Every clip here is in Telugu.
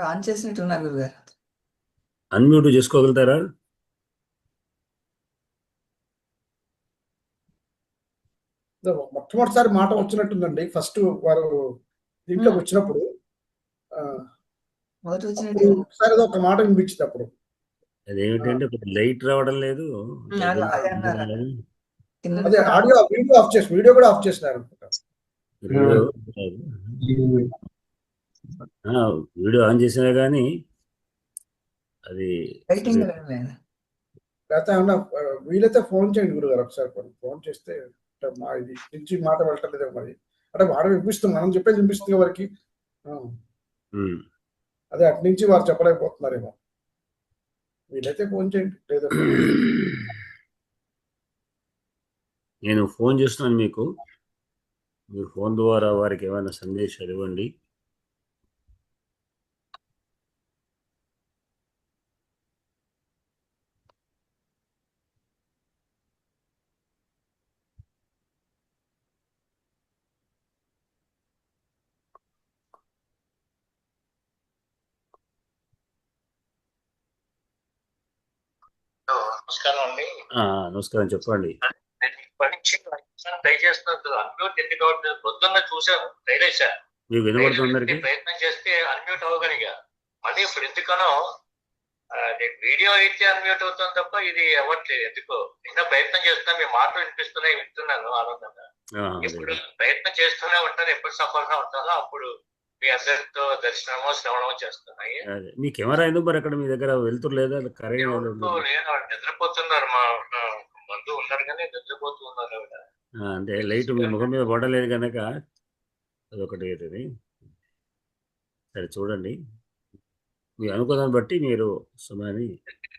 ఆన్ చేసినట్టున్నారు గురుగారు. అన్మ్యూట్ చేసుకోగలుగుతారా? మొట్టమొదటిసారి మాట వచ్చినట్టుందండి. ఫస్ట్ వారు దీంట్లోకి వచ్చినప్పుడు మొదటి వచ్చినట్టు ఒకసారి ఒక మాట వినిపించింది. అప్పుడు అదేమిటంటే లైట్ రావడం లేదు. అదే అన్నారు. అదే ఆడియో వీడియో ఆఫ్ చేసి వీడియో కూడా ఆఫ్ చేసినారు. వీడియో ఆన్ చేసినా కానీ అది లేకపోతే ఏమన్నా వీలైతే ఫోన్ చేయండి గురుగారు. ఒకసారి ఫోన్ చేస్తే మా ఇది నుంచి మాట వెళ్ళట్లేదు మరి. అంటే వాడు వినిపిస్తుంది, మనం చెప్పేది వినిపిస్తుంది వారికి. అదే అటు నుంచి వారు చెప్పలేకపోతున్నారేమో. వీలైతే ఫోన్ చేయండి. లేదంటే నేను ఫోన్ చేస్తున్నాను మీకు. మీరు ఫోన్ ద్వారా వారికి ఏమైనా సందేశాలు ఇవ్వండి. నమస్కారం అండి. నమస్కారం, చెప్పండి. ట్రై చేస్తున్నారు. అన్మ్యూట్ ఎందుకు అవుతుంది? పొద్దున్న చూసాను, ట్రై చేశాను. మీకు వినబడుతుంది? ప్రయత్నం చేస్తే అన్మ్యూట్ అవ్వగలిగా. మళ్ళీ ఇప్పుడు ఎందుకనో వీడియో అయితే అన్మ్యూట్ అవుతుంది తప్ప ఇది అవ్వట్లేదు ఎందుకో. ఇంకా ప్రయత్నం చేస్తున్నా, మీ మాటలు వినిపిస్తున్నాయి, వింటున్నాను ఆనందంగా. ఇప్పుడు ప్రయత్నం చేస్తూనే ఉంటాను. ఎప్పుడు సఫలంగా ఉంటానో అప్పుడు మీ అందరితో దర్శనమో శ్రవణమో చేస్తున్నాయి. మీ కెమెరా ఎందుకు మరి అక్కడ మీ దగ్గర వెళ్తురు లేదా? లేదు, నిద్రపోతున్నారు. మా బంధువు ఉన్నారు కానీ నిద్రపోతూ ఉన్నారు ఆవిడ. అంటే లైట్ మీ ముఖం మీద పడలేదు కనుక అదొకటి అవుతుంది. సరే చూడండి, మీ అనుకూలాన్ని బట్టి మీరు సమయాన్ని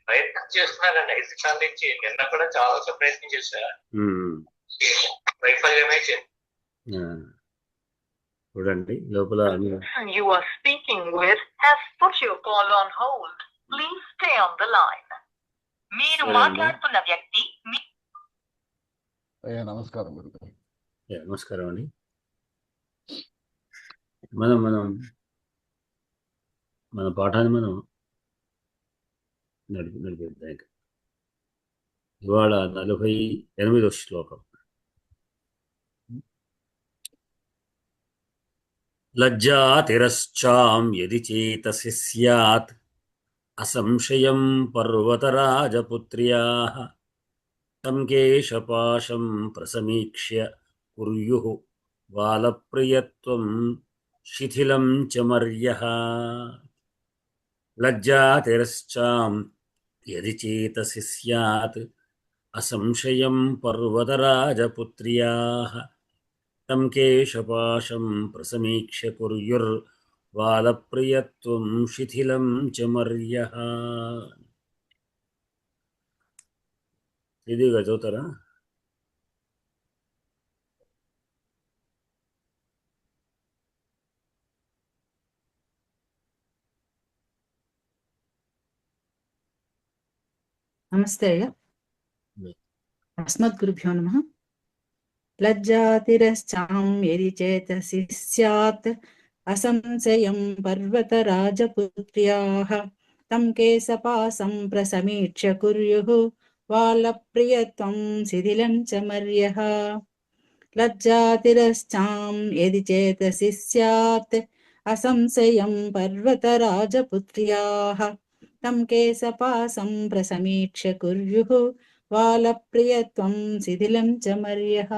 ప్రయత్నం చేస్తున్నారండి. 5 సార్లు నుంచి నిన్న కూడా చాలా ప్రయత్నం చేశారు. వైఫల్యమే చూడండి లోపల. You are speaking with has put your call on hold. Please stay on the line. మీరు మాట్లాడుతున్న వ్యక్తి నమస్కారం గురుగారు. నమస్కారం అండి. మనం మన పాఠాన్ని మనం నడిపిద్దాం. ఇవాళ 48వ శ్లోకం. లజ్జాతిరశ్చాం యది చేతసి స్యాత్ అసంశయం పర్వతరాజపుత్ర్యాః తం కేశపాశం ప్రసమీక్ష్య కుర్యుః బాలప్రియత్వం శిథిలం చ మర్యః. లజ్జాతిరశ్చాం యది చేతసి స్యాత్ అసంశయం పర్వతరాజపుత్ర్యాః తం కేశపాశం ప్రసమీక్ష్య కుర్యుర్బాలప్రియత్వం శిథిలం చ మర్యః. ఇదిగా చదువుతారా? నమస్తే అయ్యా. అస్మద్గురుభ్యో నమః. లజ్జాతిరశ్చాం యది చేతసి స్యాత్ అసంశయం పర్వతరాజపుత్ర్యాః తం కేశపాశం ప్రసమీక్ష్య కుర్యుః బాలప్రియత్వం శిథిలం చ మర్యః. లజ్జాతిరశ్చాం యది చేతసి స్యాత్ అసంశయం పర్వతరాజపుత్ర్యాః తం కేశపాశం ప్రసమీక్ష్య కుర్యుః బాలప్రియత్వం శిథిలం చ మర్యః.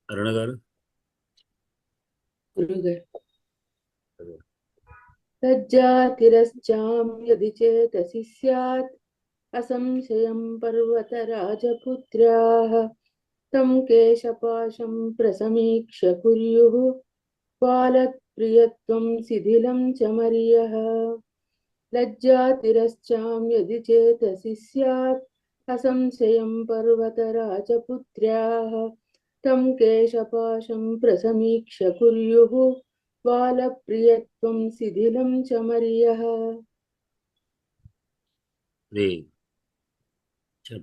అరుణ గారు. లజ్జాతిరశ్చాం యది చేతసి స్యాత్ అసంశయం పర్వతరాజపుత్ర్యాః తం కేశపాశం ప్రసమీక్ష్య కుర్యుః బాలప్రియత్వం శిథిలం చ మర్యః. లజ్జాతిరశ్చాం యది చేతసి స్యాత్ అసంశయం పర్వతరాజపుత్ర్యాః తం కేశపాశం ప్రసమీక్ష్య కుర్యుః బాలప్రియత్వం శిథిలం చ మర్యః.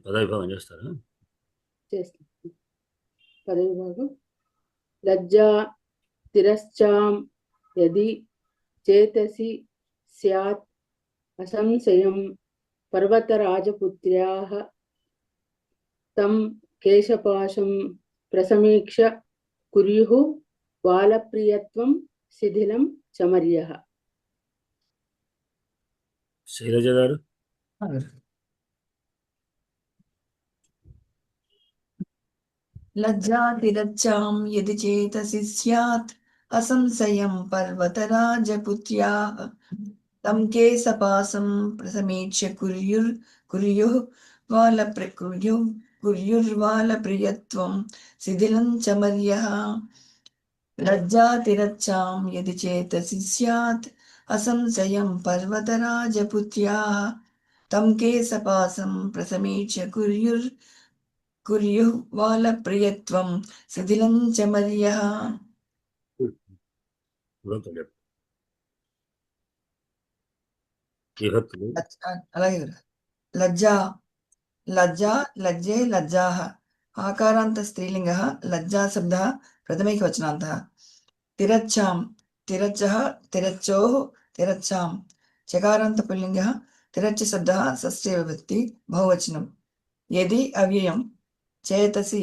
పదవిభాగం చేస్తారా? చేస్తాను. పదవిభాగం. లజ్జా తిరశ్చాం యది చేతసి స్యాత్ అసంశయం పర్వతరాజపుత్ర్యాః తం కేశపాశం ప్రసమీక్ష కుర్యుః బాలప్రియత్వం శిథిలం చమర్యః. శైలజ గారు లజ్జాతిరచ్చాం యది చేతసి స్యాత్ అసంశయం పర్వతరాజపుత్ర్యాః తం కేశపాశం ప్రసమీక్ష్య కుర్యుర్వాలప్రియత్వం శిథిలం చమర్యః. లజ్జాతిరచ్చాం యది చేతసి స్యాత్ అసంశయం పర్వతరాజపుత్ర్యాః తం కేశపాశం ప్రసమీక్ష్య కుర్యుర్వాలప్రియత్వం శిథిలం చమర్యః. విభక్తులు అలాగే లజ్జా లజ్జా లజ్జే లజ్జాః ఆకారాంత స్త్రీలింగः లజ్జా శబ్దः ప్రథమైకవచనాन्तः. తిరచ్చాం తిరచ్చः తిరచ్చోः తిరచ్చాం చకారాంత పుల్లింగः తిరచ్చ శబ్దः షష్ఠీ విభక్తి బహువచనం. యది అవ్యయం చేతసి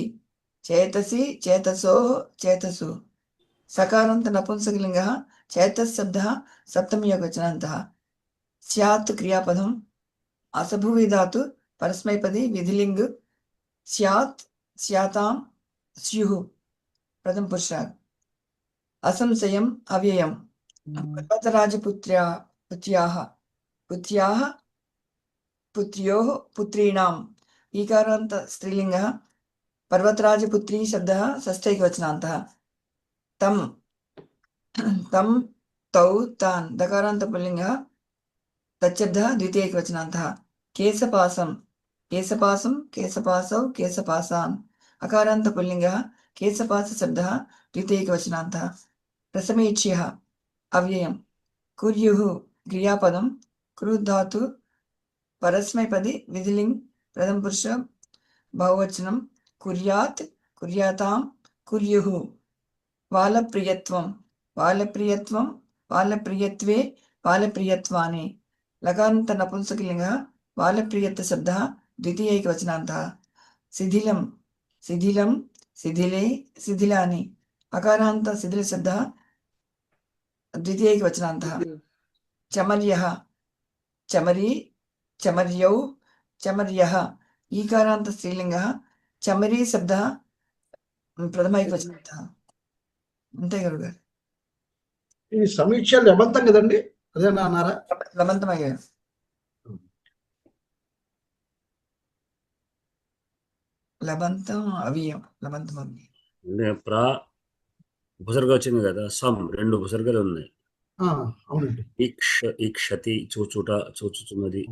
చేతసి చేతసోः చేతసు సకారాంత నపుంసకలింగः చేతస్ శబ్దः సప్తమి ఏకవచనాन्तः. స్యాత్ క్రియాపదం అసభువి ధాతు పరస్మైపది విధిలింగ్ స్యాత్ స్యాతాం స్యుః ప్రథమ పురుషాక్. అసంశయం అవ్యయం పర్వతరాజపుత్ర్యాః పుత్ర్యాః పుత్ర్యోః పుత్రీణాం ఈకారాంత స్త్రీలింగः పర్వతరాజపుత్రీ శబ్దः షష్ఠైకవచనాन्तः. తం తం తౌ తాన్ దకారాంత పుల్లింగः తచ్చబ్దः ద్వితీయైకవచనాन्तः. కేశపాశం కేశపాశం కేశపాసౌ కేశపాసాన్ అకారాంత పుల్లింగः కేశపాస శబ్దः ద్వితీయైకవచనాन्तः. ప్రసమీక్ష్యः అవ్యయం కుర్యుః క్రియాపదం కృధాతు పరస్మైపది విధిలింగ్ ప్రథమ పురుష బహువచనం. కుర్యాత్ కుర్యాతాం కుర్యుః. వాలప్రియత్వం వాలప్రియత్వం వాలప్రియత్వే వాలప్రియత్వాని లకారాంత నపుంసకలింగः వాలప్రియత్వ శబ్దः ద్వితీయైకవచనాन्तः. శిథిలం శిథిలం శిథిలే శిథిలాని అకారాంత శిథిల శబ్దः ద్వితీయైకవచనాन्तः. చమర్యः చమరీ చమర్యౌ చమర్యः ఈకారాంత స్త్రీలింగः చమరీ శబ్దः ప్రథమైకవచనాन्तः. అంతే గురుగారు. ఈ సమీక్ష లబంతం కదండి, అదేనా అన్నారా? లబంతమయ్యారు. లబంతం అవ్యయం లబంతం అవ్యయం. అంటే ప్రా ఉపసర్గ వచ్చింది కదా, సమ్ రెండు ఉపసర్గలు ఉన్నాయి. అవునండి. ఈక్షతి చూచుట చూచుచున్నది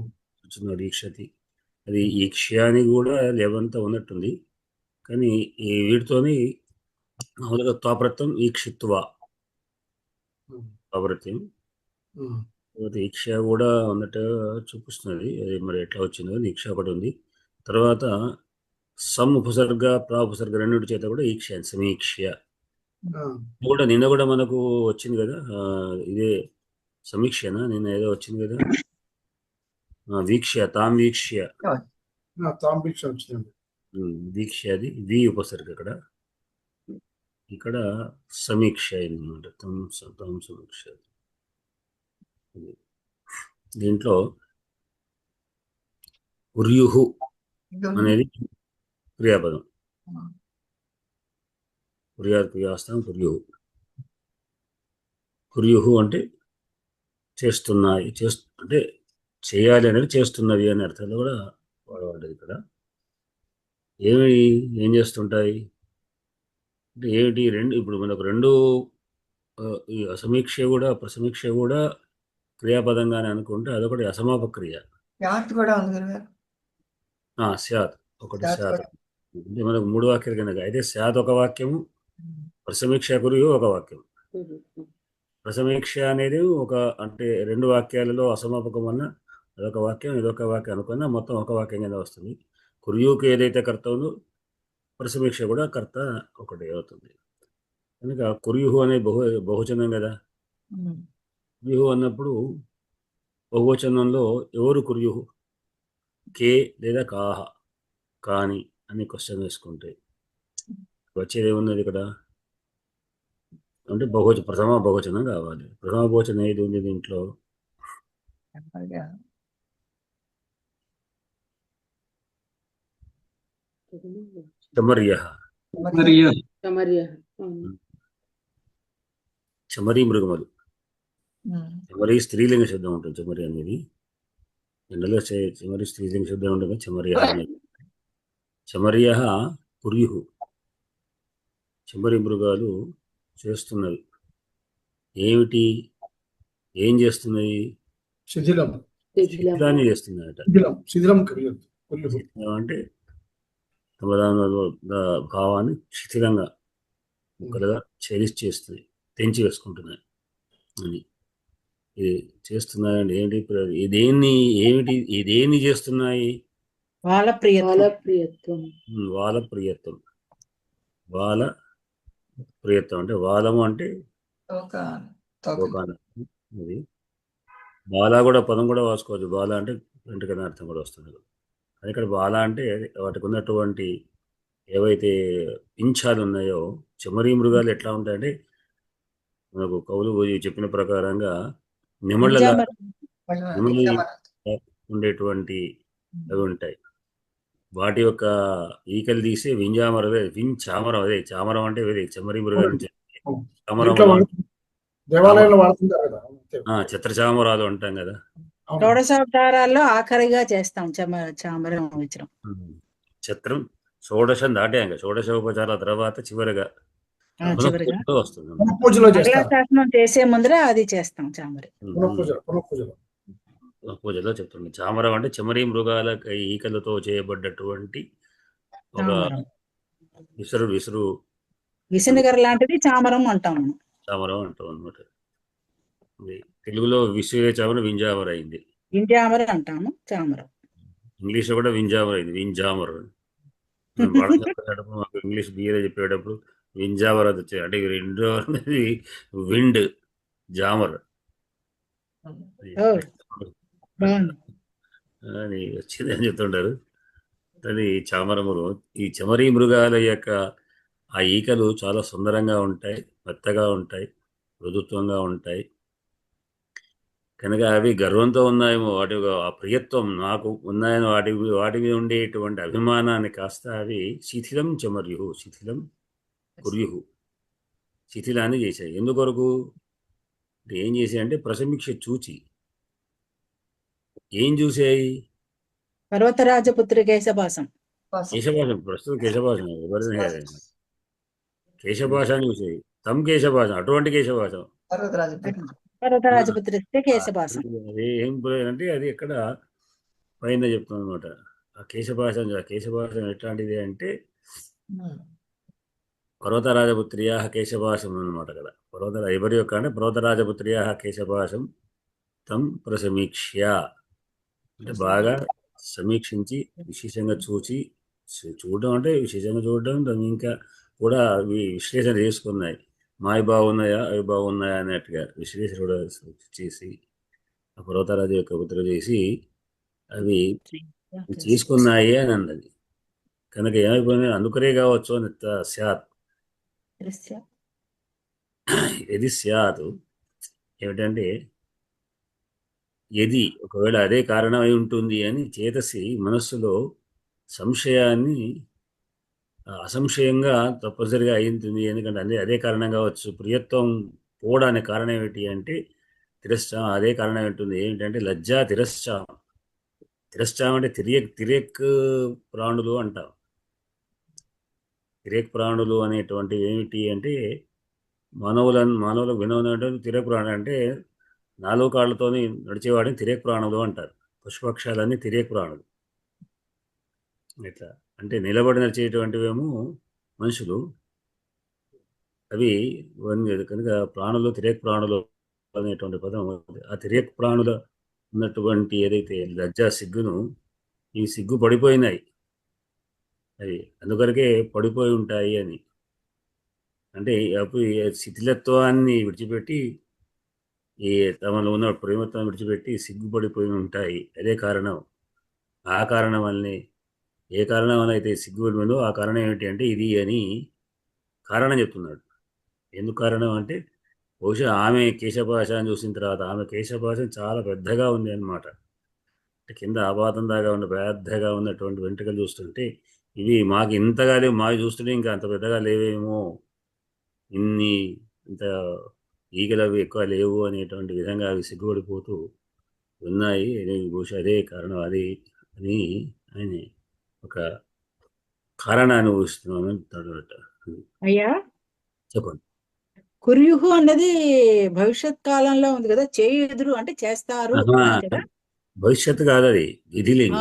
చూచున్నది ఈక్షతి, అది ఈక్ష్య అని కూడా లేవంతా ఉన్నట్టుంది. కానీ ఈ వీటితోని మామూలుగా త్వాప్రత్యం ఈక్షిత్వ త్వాప్రత్యం ఈక్ష కూడా ఉన్నట్టు చూపిస్తున్నది. అది మరి ఎట్లా వచ్చిందో ఈక్ష ఒకటి ఉంది. తర్వాత సమ్ ఉపసర్గ ప్రా ఉపసర్గ రెండింటి చేత కూడా ఈక్ష సమీక్ష్య కూడా నిన్న కూడా మనకు వచ్చింది కదా, ఇదే సమీక్షనా నిన్న ఏదో వచ్చింది కదా, వీక్ష్య తాం వీక్ష్య వచ్చిందండి. వీక్ష అది వి ఉపసర్గ ఇక్కడ సమీక్ష అయిందన్నమాట. తం సమీక్ష. దీంట్లో కుర్యుః అనేది క్రియాపదం. క్రియాస్థానం కుర్యుః. కుర్యుః అంటే చేస్తున్నాయి, అంటే చేయాలి అనేది చేస్తున్నది అనే అర్థంలో కూడా వాడబడ్డది ఇక్కడ. ఏం చేస్తుంటాయి అంటే ఏమిటి? రెండు ఇప్పుడు మనకు రెండు ఈ అసమీక్ష కూడా ప్రసమీక్ష కూడా క్రియాపదంగానే అనుకుంటే అదొకటి అసమాపక క్రియ. స్యాత్ ఒకటి శాత్ అంటే మనకు మూడు వాక్యాలు కనుక అయితే శాత్ ఒక వాక్యము, ప్రసమీక్ష కుర్యుః ఒక వాక్యం. ప్రసమీక్ష అనేది ఒక అంటే రెండు వాక్యాలలో అసమాపకం అన్న అదొక వాక్యం ఇదొక వాక్యం అనుకున్నా మొత్తం ఒక వాక్యం కింద వస్తుంది. కుర్యుకి ఏదైతే కర్త ఉందో ప్రసమీక్ష కూడా కర్త ఒకటి అవుతుంది. కనుక కుర్యుహు అనే బహువచనం కదా. కుర్యుహు అన్నప్పుడు బహువచనంలో ఎవరు కుర్యుహు? కే లేదా కాహ, కాని అని క్వశ్చన్ వేసుకుంటే వచ్చేది ఏమున్నది ఇక్కడ అంటే ప్రథమ బహువచనం కావాలి. ప్రథమ బహువచనం ఏది ఉంది దీంట్లో? చమర్య. చమరీ మృగములు. చమరీ స్త్రీలింగ శబ్దం ఉంటుంది. చమరి అనేది జనరల్గా చమరి స్త్రీలింగ శబ్దం ఉంటుంది. చమర్య అనేది. చమర్య కుర్యుహు. చమరి మృగాలు చేస్తున్నవి ఏమిటి? ఏం చేస్తున్నాయి? శిథిలాన్ని చేస్తున్నాయట. శిథిలం అంటే భావాన్ని శిథిలంగా ముక్కలుగా చేస్తుంది, తెంచి వేసుకుంటున్నాయి అని. ఇది చేస్తున్నాయండి. ఏంటి ఏమిటి ఇదేన్ని చేస్తున్నాయి? వాళ్ళ ప్రియత్వం. వాళ్ళ ప్రియత్వం. వాళ్ళ ప్రియత్వం అంటే వాదము అంటే అది. బాల కూడా పదం కూడా వాసుకోవచ్చు. బాల అంటే వెంటకనే అర్థం కూడా వస్తుంది. అది ఇక్కడ బాల అంటే వాటికి ఉన్నటువంటి ఏవైతే పింఛాలు ఉన్నాయో, చమరీ మృగాలు ఎట్లా ఉంటాయంటే మనకు కవులు చెప్పిన ప్రకారంగా నిమళ్ళ ఉండేటువంటి అవి ఉంటాయి. వాటి యొక్క ఈకలు తీసి చామరం అదే చామరం అంటే చమరీ మృగాల నుంచి చిత్రచామరాలు అంటాం కదా. షోడశావతారాల్లో ఆఖరిగా చేస్తాం చామరం విచరం. చిత్రం షోడశం దాటాక షోడశోపచారాల తర్వాత చివరిగా వస్తుంది. మంగళాశాసనం చేసే ముందర అది చేస్తాం చామరి. పూజలో చెప్తుంది. చామరం అంటే చమరీ మృగాల ఈకలతో చేయబడ్డటువంటి ఒక విసునగర్ లాంటిది చామరం అంటాం. చామరం అంటాం అనమాట. తెలుగులో విసుగే చామరం వింజామర అయింది. వింజామర అంటాము చామరం. ఇంగ్లీష్ లో కూడా వింజామర్ అయింది. వింజామర్. ఇంగ్లీష్ బిఏ చెప్పేటప్పుడు వింజామర్ అది వచ్చాయి. అంటే రెండో విండ్ జామర్ అని వచ్చింది అని చెప్తుంటారు. అది చామరములు. ఈ చమరీ మృగాల యొక్క ఆ ఈకలు చాలా సుందరంగా ఉంటాయి, మెత్తగా ఉంటాయి, మృదుత్వంగా ఉంటాయి. కనుక అవి గర్వంతో ఉన్నాయేమో, వాటి ఆ ప్రియత్వం నాకు ఉన్నాయని వాటి మీద ఉండేటువంటి అభిమానాన్ని కాస్త అవి శిథిలం చమర్యు, శిథిలం కుర్యుహు, శిథిలాన్ని చేశాయి. ఎందుకొరకు అంటే ఏం చేశాయంటే ప్రసమీక్ష చూచి. ఏం చూసాయి? పర్వతరాజపుత్రి కేశభాసం. ప్రస్తుతం కేశభాషం కేశభాషాన్ని చూసాయి. తమ్ కేశభాషం, అటువంటి కేశభాషం. పర్వతరాజపుత్రి కేశభాసం ఏం అంటే అది ఎక్కడ పైన చెప్తుంది అనమాట. ఆ కేశభాషం ఎట్లాంటిది అంటే పర్వతరాజపుత్ర్యా కేశభాషం అనమాట కదా. ఎవరి యొక్క అంటే పర్వతరాజపుత్ర్యా కేశభాషం తం ప్రసమీక్ష్య అంటే బాగా సమీక్షించి విశేషంగా చూడడం అంటే విశేషంగా చూడడం, దాన్ని ఇంకా కూడా విశ్లేషణ చేసుకున్నాయి. మావి బాగున్నాయా అవి బాగున్నాయా అన్నట్టుగా విశ్లేషణ కూడా చేసి ఆ పర్వతరాజు యొక్క ఉత్తర చేసి అవి తీసుకున్నాయి అని అన్నది. కనుక ఏమైపోయినాయి? అందుకనే కావచ్చు అని స్యాత్. ఇది స్యాత్ ఏమిటంటే ఏది ఒకవేళ అదే కారణమై ఉంటుంది అని చేతసి మనస్సులో సంశయాన్ని అసంశయంగా తప్పనిసరిగా అయింటుంది. ఎందుకంటే అదే కారణం కావచ్చు. ప్రియత్వం పోవడానికి కారణం ఏమిటి అంటే అదే కారణం ఉంటుంది. ఏంటంటే లజ్జా తిరస్చాం అంటే తిరేక్ ప్రాణులు అంటాం. తిరేక్ ప్రాణులు అనేటువంటి ఏమిటి అంటే మానవులకు వినోదం. తిరేక్ ప్రాణులు అంటే 4 కాళ్ళతో నడిచేవాడిని తిరేక్ ప్రాణులు అంటారు. పశుపక్షాలన్నీ తిరేక్ ప్రాణులు. ఇట్లా అంటే నిలబడి నడిచేటువంటివేమో మనుషులు, అవి కనుక ప్రాణులు తిరేక్ ప్రాణులు అనేటువంటి పదం. ఆ తిరేక్ ప్రాణుల ఉన్నటువంటి ఏదైతే లజ్జా సిగ్గును, ఈ సిగ్గు పడిపోయినాయి. అది అందుకొరకే పడిపోయి ఉంటాయి అని. అంటే అప్పుడు ఈ శిథిలత్వాన్ని విడిచిపెట్టి ఈ తమలో ఉన్న ప్రేమత్వాన్ని విడిచిపెట్టి సిగ్గుపడిపోయి ఉంటాయి. అదే కారణం. ఆ కారణం వల్లనే ఏ కారణం వల్ల అయితే సిగ్గుపడిపోయిందో ఆ కారణం ఏమిటి అంటే ఇది అని కారణం చెప్తున్నాడు. ఎందుకు కారణం అంటే బహుశా ఆమె కేశపాశాన్ని చూసిన తర్వాత ఆమె కేశపాశం చాలా పెద్దగా ఉంది అన్నమాట. కింద ఆపాతం దాకా ఉన్న పెద్దగా ఉన్నటువంటి వెంట్రుకలు చూస్తుంటే ఇవి మాకు ఇంతగా లేవు, మాకు చూస్తుంటే ఇంకా అంత పెద్దగా లేవేమో, ఇంత ఈగలు అవి ఎక్కువ లేవు అనేటువంటి విధంగా అవి సిగ్గుపడిపోతూ ఉన్నాయి. బహుశా అదే కారణం అది అని ఆయన ఒక కారణాన్ని ఊహిస్తున్నాను అంటాడట. అయ్యా, చెప్పండి. కుర్యుహు అన్నది భవిష్యత్ కాలంలో ఉంది కదా, చేయు ఎదురు అంటే చేస్తారు అని కదా. భవిష్యత్తు కాదు, అది విధిలింగ్.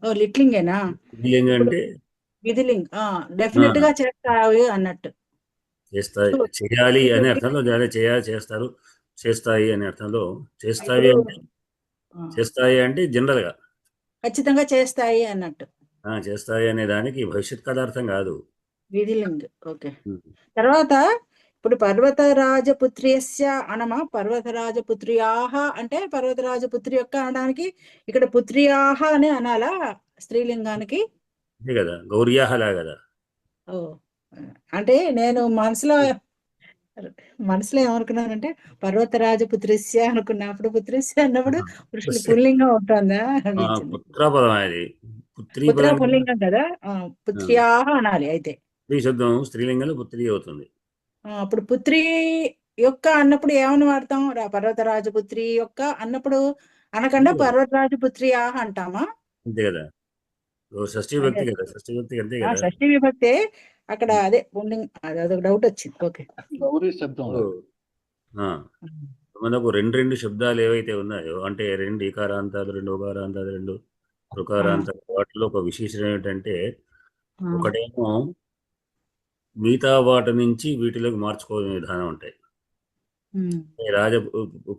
ఓ లిట్లింగేనా? విధిలింగ్ ఇప్పుడు అంటే విధిలింగ్ డెఫినెట్ గా చేస్తావు అన్నట్టు. చేస్తాయి, చేయాలి అనే అర్థంలో చేయాలి, చేస్తారు, చేస్తాయి అనే అర్థంలో చేస్తాయి ఇప్పుడు, అంటే చేస్తాయి అంటే జనరల్ గా ఖచ్చితంగా చేస్తాయి అన్నట్టు. చేస్తాయి అనే దానికి భవిష్యత్ కాల అర్థం కాదు. విధిలింగ్. ఓకే. తర్వాత ఇప్పుడు పర్వతరాజపుత్రియస్య అనమా, పర్వతరాజపుత్ర్యాహ అంటే పర్వతరాజపుత్రి యొక్క అనడానికి ఇక్కడ పుత్ర్యాహ అనే అనాలా స్త్రీలింగానికి? అంతే కదా, గౌర్యాహలా కదా. ఓ, అంటే నేను మనసులో ఏమనుకున్నానంటే పర్వతరాజపుత్రిస్య అనుకున్నా. అప్పుడు పుత్రిస్య అన్నప్పుడు పురుషులు పుల్లింగం అవుతుందా అనిపించింది. పుత్రపదం అది. పుత్రీ పుత్ర పదం పుల్లింగం కదా, పుత్ర్యాహ అనాలి అయితే. స్త్రీ శబ్దం స్త్రీలింగంలో పుత్రి అవుతుంది. అప్పుడు పుత్రి యొక్క అన్నప్పుడు ఏమని వాడతాం? పర్వతరాజపుత్రి యొక్క అన్నప్పుడు అనకుండా పర్వతరాజపుత్ర్యాహ అంటామా? అంతే కదా, షష్ఠీ విభక్తి కదా, షష్ఠీ విభక్తి అంతే కదా. షష్ఠి విభక్తే అక్కడ, అదే పుల్లింగ్, అదొక డౌట్ వచ్చింది. ఓకే. గౌరీ శబ్దం మనకు రెండు శబ్దాలు ఏవైతే ఉన్నాయో, అంటే రెండు ఈకారాంతాలు, రెండు ఉకారాంతాలు, రెండు రుకారాంతాలు, వాటిలో ఒక విశేషం ఏమిటంటే ఒకటేమో మిగతా వాటి నుంచి వీటిలోకి మార్చుకోవడం విధానం ఉంటాయి.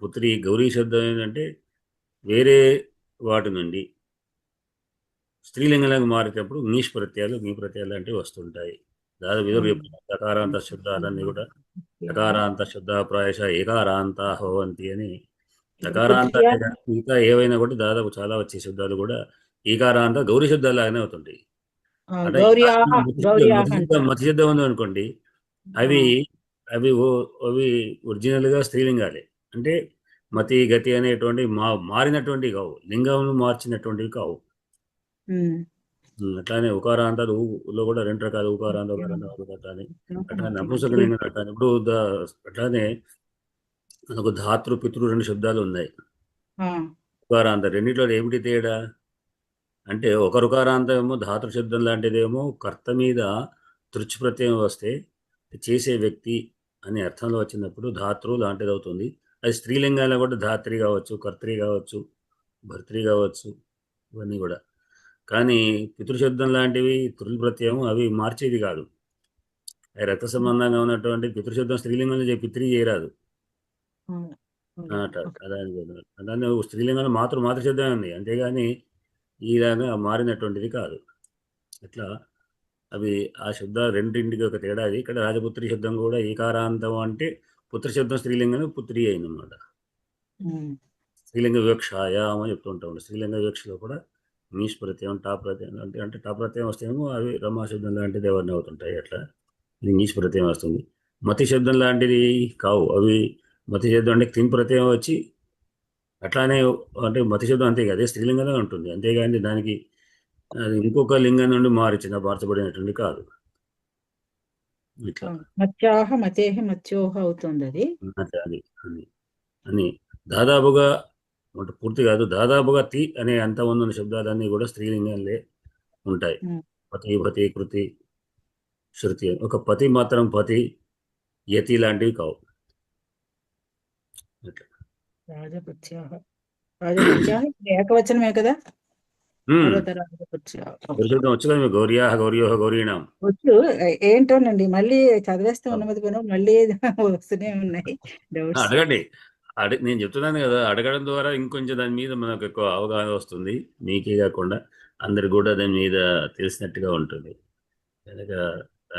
పుత్రి గౌరీ శబ్దం ఏంటంటే వేరే వాటి నుండి స్త్రీలింగంలోకి మారేటప్పుడు నీష్ ప్రత్యయాలు, మీ ప్రత్యయాలు లాంటివి వస్తుంటాయి. దాదాపు ఎదురు సకారాంత శబ్దాలన్నీ కూడా సకారాంత శబ్ద ప్రాయశ ఏకారాంత భవంతి అని. సకారాంత మిగతా ఏవైనా కూడా దాదాపు చాలా వచ్చే శబ్దాలు కూడా ఈకారాంత గౌరీ శబ్దాలు లాగానే అవుతుంటాయి. అంటే మతి శబ్దం ఉంది అనుకోండి, అవి అవి అవి ఒరిజినల్ గా స్త్రీలింగాలే. అంటే మతి గతి అనేటువంటి మారినటువంటివి కావు, లింగమును మార్చినటువంటివి కావు. అట్లానే ఉకారాంతాలు లో కూడా రెండు రకాలు, ఉకారాంత అట్లానే నపుంసకలింగం అట్లానే. ఇప్పుడు అట్లానే మనకు ధాతృ పితృ రెండు శబ్దాలు ఉన్నాయి. ఉకారాంత రెండిట్లో ఏమిటి తేడా అంటే, ఒక రుకారాంతం ఏమో ధాతృ శబ్దం లాంటిదేమో కర్త మీద తృచ్ ప్రత్యయం వస్తే చేసే వ్యక్తి అనే అర్థంలో వచ్చినప్పుడు ధాతృ లాంటిది అవుతుంది. అది స్త్రీలింగాల్లో కూడా ధాత్రి కావచ్చు, కర్త్రి కావచ్చు, భర్తృ కావచ్చు, ఇవన్నీ కూడా. కానీ పితృశబ్దం లాంటివి తృల్ ప్రత్యయం అవి మార్చేది కాదు. అవి రక్త సంబంధంగా ఉన్నటువంటి పితృశబ్దం స్త్రీలింగంలో పితృ చేయరాదు. దాన్ని స్త్రీలింగంలో మాతృశబ్దమే ఉంది, అంతేగాని ఈ విధంగా మారినటువంటిది కాదు. ఇట్లా అవి ఆ శబ్దాలు రెండింటికి ఒక తేడా. ఇక్కడ రాజపుత్రి శబ్దం కూడా ఈకారాంతం అంటే పుత్ర శబ్దం స్త్రీలింగం పుత్రి అయిందన్నమాట. స్త్రీలింగ వివక్షాయామ చెప్తూ ఉంటాం. స్త్రీలింగ వివక్షలో కూడా నీష్ ప్రత్యయం, టాప్ ప్రత్యయం అంటే టాప్ ప్రత్యయం వస్తేమో అవి రమా శబ్దం లాంటిది ఎవరిని అవుతుంటాయి. అట్లా ఇది నీష్ ప్రత్యయం వస్తుంది. మతి శబ్దం లాంటిది కావు అవి. మతి శబ్దం అంటే క్లీన్ ప్రత్యయం వచ్చి అట్లానే, అంటే మతి శబ్దం అంతే కదా, స్త్రీలింగంలో ఉంటుంది, అంతేగాని దానికి అది ఇంకొక లింగం నుండి మార్చబడినటువంటి కాదు. ఇట్లా మత్యాహ మతేహ మత్యోహ అవుతుంది అది అని దాదాపుగా, అంటే పూర్తి కాదు, దాదాపుగా తి అనే అంతమంది ఉన్న శబ్దాలన్నీ కూడా స్త్రీలింగాలే ఉంటాయి. పతి, భతి, కృతి, శృతి. ఒక పతి మాత్రం పతి, యతి లాంటివి కావు. ఏకవచనమే కదా. వచ్చు కదా, గౌర్యాహ గౌర్యోహ గౌరీణం వచ్చు. ఏంటోనండి మళ్ళీ చదివేస్తే ఉన్నది పని మళ్ళీ వస్తూనే ఉన్నాయి డౌట్స్. అడగండి. నేను చెప్తున్నాను కదా, అడగడం ద్వారా ఇంకొంచెం దాని మీద మనకు ఎక్కువ అవగాహన వస్తుంది. మీకే కాకుండా అందరికి కూడా దాని మీద తెలిసినట్టుగా ఉంటుంది కనుక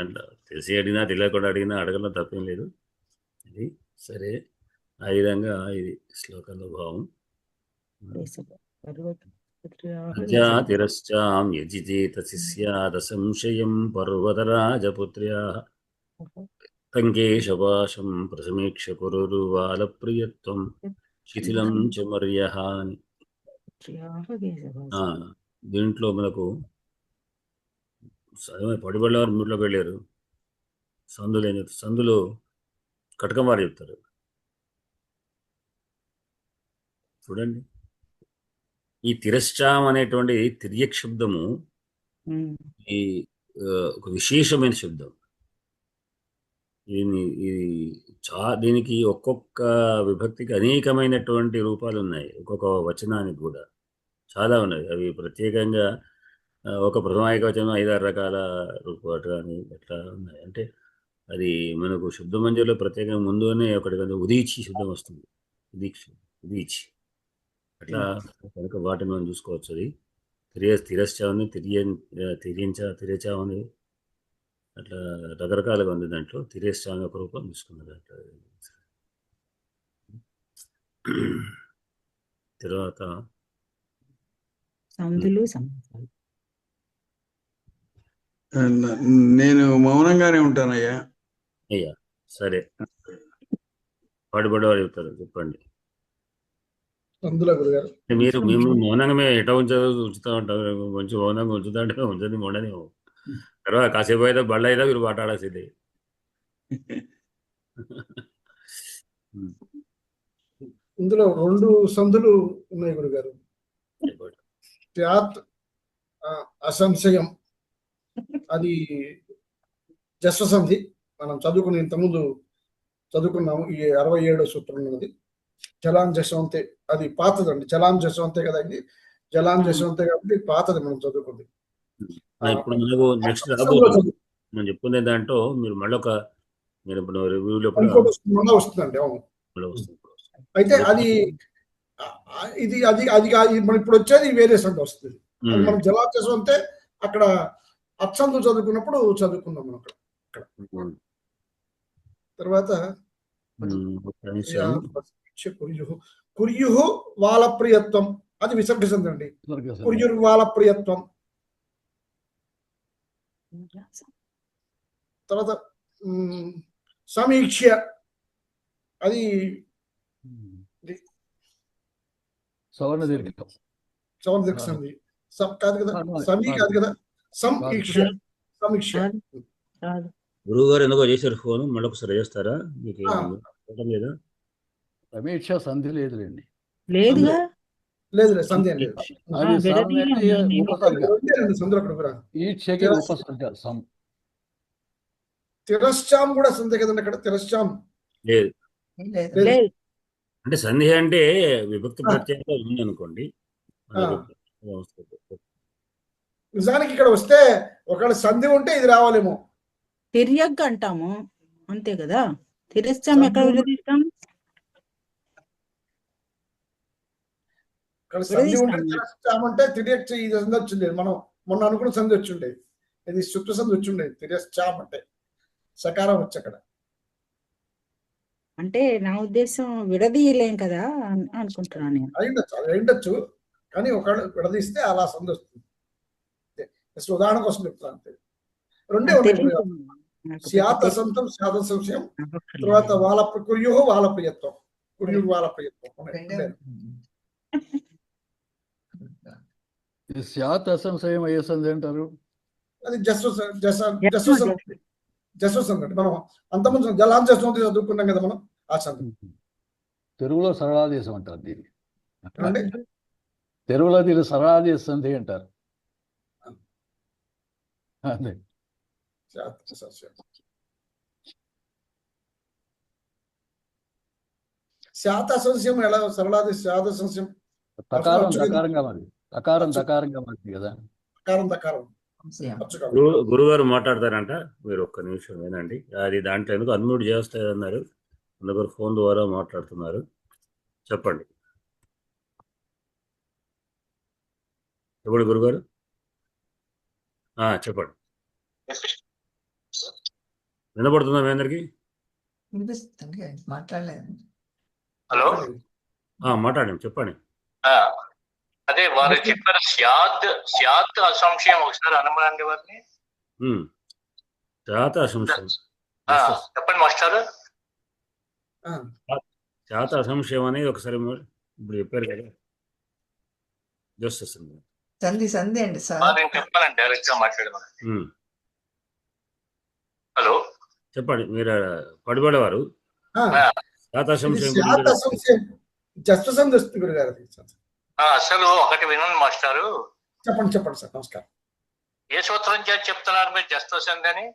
దాంట్లో తెలిసి అడిగినా తెలియకుండా అడిగినా అడగడం తప్పేం లేదు. ఇది సరే, ఆ విధంగా ఇది శ్లోకంలో భావం. అజా తిరశ్చాం యజిచేత శిష్యాద సంశయం పర్వతరాజపుత్ర్యా తంకేశపాశం ప్రసమీక్ష కురురువాలప్రియత్వం శిథిలం చ మర్యః అని. దీంట్లో మనకు పడిబడివారు మూడులోకి వెళ్ళారు. సందులు కటకం వారు చెప్తారు. చూడండి, ఈ తిరశ్చాం అనేటువంటి తిర్యక్ శబ్దము ఈ ఒక విశేషమైన శబ్దం. దీనికి ఒక్కొక్క విభక్తికి అనేకమైనటువంటి రూపాలు ఉన్నాయి. ఒక్కొక్క వచనానికి కూడా చాలా ఉన్నాయి. అవి ప్రత్యేకంగా ఒక ప్రథమాయిక వచనం 5-6 రకాల రూపాలు కానీ అట్లా ఉన్నాయి. అంటే అది మనకు శబ్దమంజరిలో ప్రత్యేకంగా ముందునే ఒకటి ఉదీచి శబ్దం వస్తుంది. ఉదీచి అట్లా కనుక వాటిని మనం చూసుకోవచ్చు. అది తిరశ్చా ఉంది, తిరచా ఉంది, అట్లా రకరకాలుగా ఉంది. దాంట్లో తిరశ్చా ఒక రూపం తీసుకున్న దాంట్లో. తర్వాత నేను మౌనంగానే ఉంటానయ్యా. అయ్యా సరే, వాడు చెప్తారు, చెప్పండి. మీరు మేము మౌనంగా ఎట ఉంచుతూ ఉంటారు. కొంచెం మౌనంగా ఉంచుతా అంటే ఉంచండి, మౌనని. తర్వాత కాసేపు అయితే బళ్ళ అయితే మీరు మాట్లాడాల్సిందే. ఇందులో 2 సందులు ఉన్నాయి గురుగారు. అసంశయం అది జస్వ సంధి. మనం చదువుకుని ఇంతకుముందు చదువుకున్నాము. ఈ 67వ సూత్రం ఉన్నది. జలాన్ జశవంతే, అది పాతదండి. జలాన్ జశవంతే కదా, ఇది జలాన్ జశవంతే కాబట్టి పాతది మనం చదువుకుంది. ఇప్పుడు మనకు నెక్స్ట్ రాబోతుంది మనం చెప్పుకునే దాంట్లో మీరు మళ్ళీ మీరు ఇప్పుడు రివ్యూలో వస్తుందండి. అవును, అయితే అది ఇది అది అది మనం ఇప్పుడు వచ్చేది వేరే సంధి వస్తుంది. అది మనం జలాన్ జశవంతే అక్కడ అచ్చందు చదువుకున్నప్పుడు చదువుకున్నాం మనం అక్కడ. తర్వాత కుర్యు వాళ్ళ ప్రియత్వం, అది విసర్గ సంధి అండి. కుర్యుర్ వాళ్ళ ప్రియత్వం. తర్వాత సమీక్ష, అది సవర్ణ దీర్ఘ సంధి. కాదు కదా, సమీ కాదు కదా, సమీక్ష. గురువు గారు ఎందుకో చేశారు ఫోన్, మళ్ళీ ఒకసారి చేస్తారా? మీకు లేదా? సమీక్ష సంధి లేదులేండి. లేదుగా, లేదు సంధి లేదు. తిరశ్చాం కూడా సంధి కదండి అక్కడ. తిరశ్చాం లేదు. అంటే సంధి అంటే విభక్తి ప్రత్యేకత ఉంది అనుకోండి. నిజానికి ఇక్కడ వస్తే ఒకవేళ సంధి ఉంటే ఇది రావాలేమో. తిర్యగ్ అంటాము అంతే కదా. తిరశ్చాం ఎక్కడ విడదీస్తాం? ఇక్కడ సంధి ఉంటే తిరశ్చాం అంటే తిరగచ్చు. ఇది సంధి వచ్చిండేది, మనం మొన్న అనుకున్న సంధి వచ్చిండేది. ఇది శుక్ల సంధి వచ్చిండేది. తిరశ్చాం అంటే సకారం వచ్చి అక్కడ. అంటే నా ఉద్దేశం విడదీయలేం కదా అనుకుంటున్నాను నేను. అయిండొచ్చు, కానీ ఒకవేళ విడదీస్తే అలా సంధి వస్తుంది. జస్ట్ ఉదాహరణ కోసం చెప్తాను అంతే. రెండే ఉన్నాయి. స్యాత్ అసంతం, స్యాత్ సంశయం. తర్వాత వాళ్ళ కుర్యు వాళ్ళ ప్రియత్వం, కుర్యు వాళ్ళ ప్రియత్వం. స్యాత్ అసంశయం అయ్యే సంధి అంటారు. అది జస్వసంధి అంటే మనం అంతకుముందు జలాన్ జస్వంతి చదువుకున్నాం కదా మనం, ఆ సంధి. తెలుగులో సరళాదేశం అంటారు దీన్ని. తెలుగులో దీన్ని సరళాదేశ సంధి అంటారు. అదే శాతసంశయం ఎలా సరళాది శాతసంశయం దకారంగా మరి దకారంగా మారింది కదా. దకారం. గురుగారు మాట్లాడతారంట, మీరు ఒక్క నిమిషం వినండి. అది దాంట్లో ఎందుకు అన్మ్యూట్ చేస్తారన్నారు, అందుకు ఫోన్ ద్వారా మాట్లాడుతున్నారు. చెప్పండి. చెప్పండి గురుగారు, చెప్పండి. వినపడుతుందా మీ అందరికి? వినిపిస్తుంది, మాట్లాడలేదు. హలో. మాట్లాడండి, చెప్పండి. అదే వారు చెప్పారు స్యాత్ అసంశయం, ఒకసారి అనమనండి వారిని. శాత అసంశయం చెప్పండి మాస్టారు. శాత అసంశయం అనేది ఒకసారి ఇప్పుడు చెప్పారు కదా, జస్ట్ వస్తుంది. సంధి అండి సార్. నేను చెప్పాలండి, డైరెక్ట్ గా మాట్లాడమని. హలో చెప్పండి, మీరు పడిపడేవారు శాత అసంశయం జస్ట్ సంధి వస్తుంది గురుగారు. అసలు ఒకటి వినండి మాస్టారు. చెప్పండి సార్. నమస్కారం. ఏ సూత్రం చేసి చెప్తున్నారు మీరు జస్తోసంధి అని?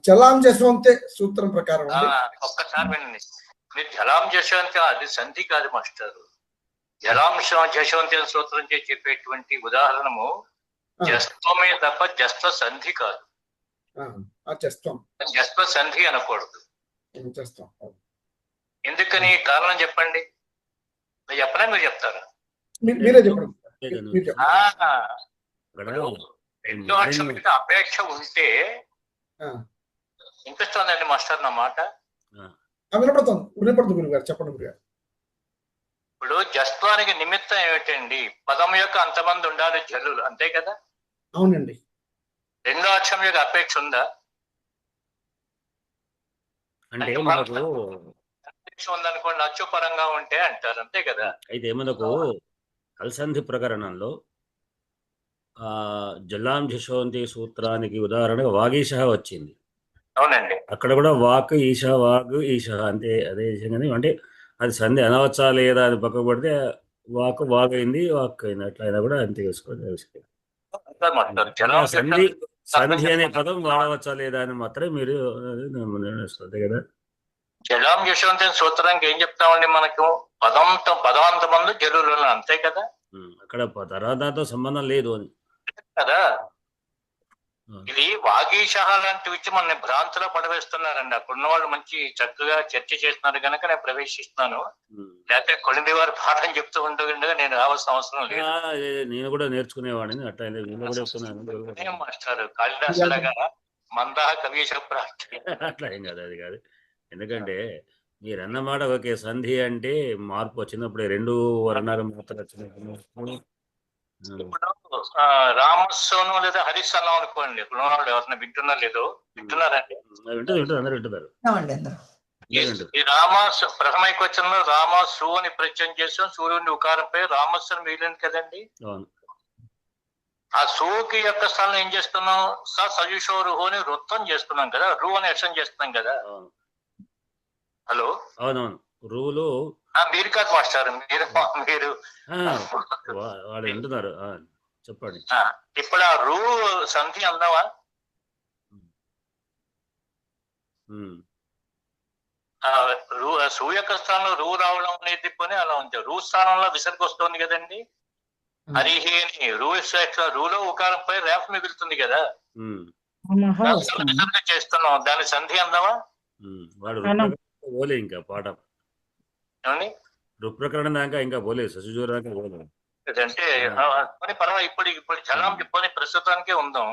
జలాం జసవంతే సూత్రం ప్రకారం. ఒక్కసారి వినండి. మీరు జలాం జసవంతి అది సంధి కాదు మాస్టారు. జలాం జసవంతి అని సూత్రం చేసి చెప్పేటువంటి ఉదాహరణము జస్త్వమే తప్ప జస్త్వ సంధి కాదు. జస్త్వ సంధి అనకూడదు. ఎందుకని కారణం చెప్పండి. చెప్పనా మీరు చెప్తారా? మీరే చెప్పండి. రెండో అక్షరం మీద అపేక్ష ఉంటే వినిపిస్తోందండి మాస్టర్ నా మాట? వినపడుతుంది గురుగారు, చెప్పండి గురుగారు. ఇప్పుడు జస్త్వానికి నిమిత్తం ఏమిటండి? పదం యొక్క అంతమంది ఉండాలి జల్లులు, అంతే కదా? అవునండి. రెండో అక్షరం యొక్క అపేక్ష ఉందా? అంటే మనకు అపేక్ష ఉందనుకోండి, అచ్చు పరంగా ఉంటే అంటారు, అంతే కదా? అయితే మనకు కల్సంధి ప్రకరణంలో జలాం జశవంతి సూత్రానికి ఉదాహరణగా వాగీష వచ్చింది. అవునండి. అక్కడ కూడా వాక్ ఈష, వాగ్ ఈష అంతే, అదే విషయంగానే. అంటే అది సంధి అనవచ్చా లేదా అని పక్కకు పడితే వాగ్ అయింది, వాక్ అయింది, అట్లా అయినా కూడా అంతే వేసుకోవాలి. సంధి అనే పదం వాడవచ్చా లేదా అని మాత్రమే మీరు అంతే కదా. జలాం యశవంతి సూత్రానికి ఏం చెప్తామండి? మనకు పదవంత మంది జలులు, అంతే కదా? అక్కడ తరాదాతో సంబంధం లేదు అని కదా. ఇది వాగీష లాంటివి ఇచ్చి మన భ్రాంతిలో పడవేస్తున్నారండి. అక్కడ ఉన్న వాళ్ళు మంచి చక్కగా చర్చ చేస్తున్నారు కనుక నేను ప్రవేశిస్తున్నాను. లేకపోతే కొలింది వారు పాఠం చెప్తూ ఉండగా నేను రావాల్సిన అవసరం లేదు. నేను కూడా నేర్చుకునేవాడిని అట్లా మాస్టర్ కాళిదాసు లాగా మందా కవి అట్లా ఏం కాదు, అది కాదు. ఎందుకంటే మీరన్న మాట ఓకే, సంధి అంటే మార్పు వచ్చినప్పుడే రెండు వర్ణాలు మాత్రం వచ్చినప్పుడు. రామస్సును లేదా హరిస్ అన్నాం అనుకోండి, ఇప్పుడు ఎవరైనా వింటున్నారు లేదో? వింటున్నారండి? అందరూ వింటున్నారు. ఈ రామస్ ప్రథమైకొచ్చంలో రామసు అని ప్రత్యయం చేస్తాం, సూర్యుని ఉకారంపై రామస్సు అని మిగిలింది కదండి. ఆ సూకి యొక్క స్థానం ఏం చేస్తున్నాం? సజుషో రుహు అని వృత్తం చేస్తున్నాం కదా, రు అని అక్షరం చేస్తున్నాం కదా. హలో. అవునవును, రూలు మీరు కాదు మాస్టర్, మీరు వాళ్ళు వింటున్నారు, చెప్పండి. ఇప్పుడు ఆ రూ సంధి అందావా? సూ యొక్క స్థానంలో రూ రావడం అనేది పోనీ అలా ఉంది. రూ స్థానంలో విసర్గ వస్తుంది కదండి. హరిహేని రూలో ఉకారంపై రేఫ్ మిగులుతుంది కదా, విసర్గ చేస్తున్నాం, దాని సంధి అందావా? పోలే ఇంకా పాఠం రుప్రకరణ దాకా ఇంకా పోలేదు, సజుజోర్ దాకా పోలేదు. అంటే పర్వాలేదు. ఇప్పుడు జలం చెప్పని ప్రస్తుతానికే ఉందాం.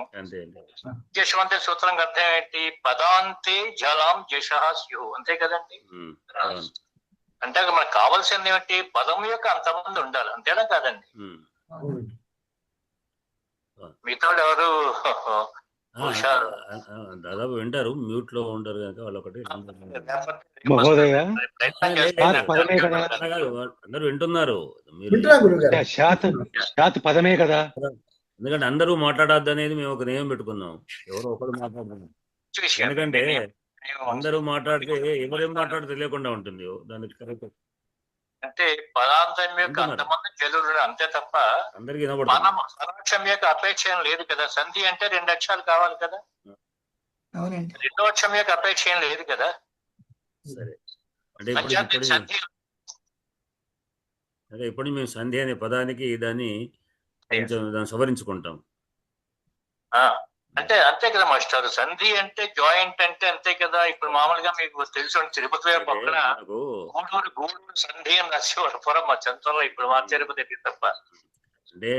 జశవంతి సూత్రం అర్థం ఏంటి? పదాంతే జలాం జషః స్యుః, అంతే కదండి. అంటే మనకు కావాల్సింది ఏమిటి? పదం యొక్క అంతమంది ఉండాలి, అంతేనా కాదండి? మిగతా ఎవరు దాదాపు వింటారు, మ్యూట్ లో ఉంటారు కనుక వాళ్ళు ఒకటి అందరూ వింటున్నారు. పదమే కదా, ఎందుకంటే అందరూ మాట్లాడద్దు అనేది మేము ఒక నియమం పెట్టుకున్నాం. ఎవరో ఒకరు మాట్లాడుతున్నాం, ఎందుకంటే అందరూ మాట్లాడితే ఎవరేం మాట్లాడితే తెలియకుండా ఉంటుంది. దానికి కరెక్ట్ అంటే పదాంతం యొక్క అంతమంది జలులు, అంతే తప్ప అందరికి వినపడుతుంది. పరాక్షం యొక్క అపేక్ష ఏం లేదు కదా. సంధి అంటే రెండు అక్షరాలు కావాలి కదా, రెండో అక్షరం యొక్క అపేక్ష ఏం లేదు కదా. సరే, అంటే ఇప్పుడు మేము సంధి అనే పదానికి దాన్ని సవరించుకుంటాం. అంటే అంతే కదా మాస్టర్. సంధి అంటే జాయింట్ అంటే అంతే కదా. ఇప్పుడు మామూలుగా మీకు తెలుసు, తిరుపతి పక్కన గూడూరు సంధి అని నరసింహపురం మా చెంతలో, ఇప్పుడు మా తిరుపతి తప్ప. అంటే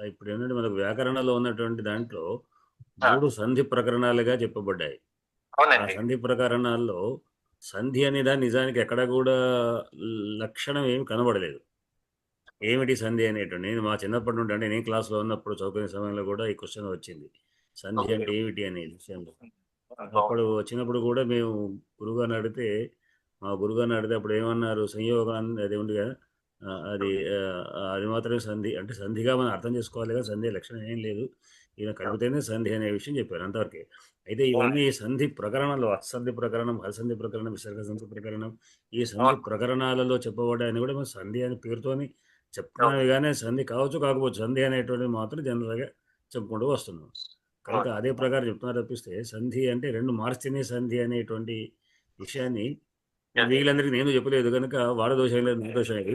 ఇప్పుడు ఏంటంటే మనకు వ్యాకరణలో ఉన్నటువంటి దాంట్లో మూడు సంధి ప్రకరణాలుగా చెప్పబడ్డాయి. ఆ అవునండి. సంధి ప్రకరణాల్లో సంధి అనే దాని నిజానికి ఎక్కడ కూడా లక్షణం ఏమి కనబడలేదు. ఏమిటి సంధి అనేటువంటి నేను మా చిన్నప్పటి నుండి అంటే నేను క్లాస్లో ఉన్నప్పుడు చదువుకునే సమయంలో కూడా ఈ క్వశ్చన్ వచ్చింది. సంధి అంటే ఏమిటి అనేది విషయంలో. అప్పుడు వచ్చినప్పుడు కూడా మేము గురుగారిని అడిగితే మా గురుగారిని అడిగితే అప్పుడు ఏమన్నారు, సంయోగం అది ఉంది కదా, అది మాత్రమే సంధి అంటే సంధిగా మనం అర్థం చేసుకోవాలి కదా, సంధి లక్షణం ఏం లేదు, ఈయన కలిపితేనే సంధి అనే విషయం చెప్పారు అంతవరకే. అయితే ఇవన్నీ సంధి ప్రకరణంలో అసంధి ప్రకరణం, హల్సంధి ప్రకరణం, విసర్గ సంధి ప్రకరణం, ఈ సంధి ప్రకరణాలలో చెప్పబడ్డాయని కూడా మనం సంధి అని పేరుతోని చెప్తున్నవి కానీ సంధి కావచ్చు కాకపోవచ్చు, సంధి అనేటువంటిది మాత్రం జనరల్గా చెప్పుకుంటూ వస్తున్నాం. కనుక అదే ప్రకారం చెప్తున్నారు తప్పిస్తే సంధి అంటే రెండు మార్చినే సంధి అనేటువంటి విషయాన్ని వీళ్ళందరికీ నేను చెప్పలేదు కనుక వాళ్ళ దోషం లేదు, మీ దోషం లేదు.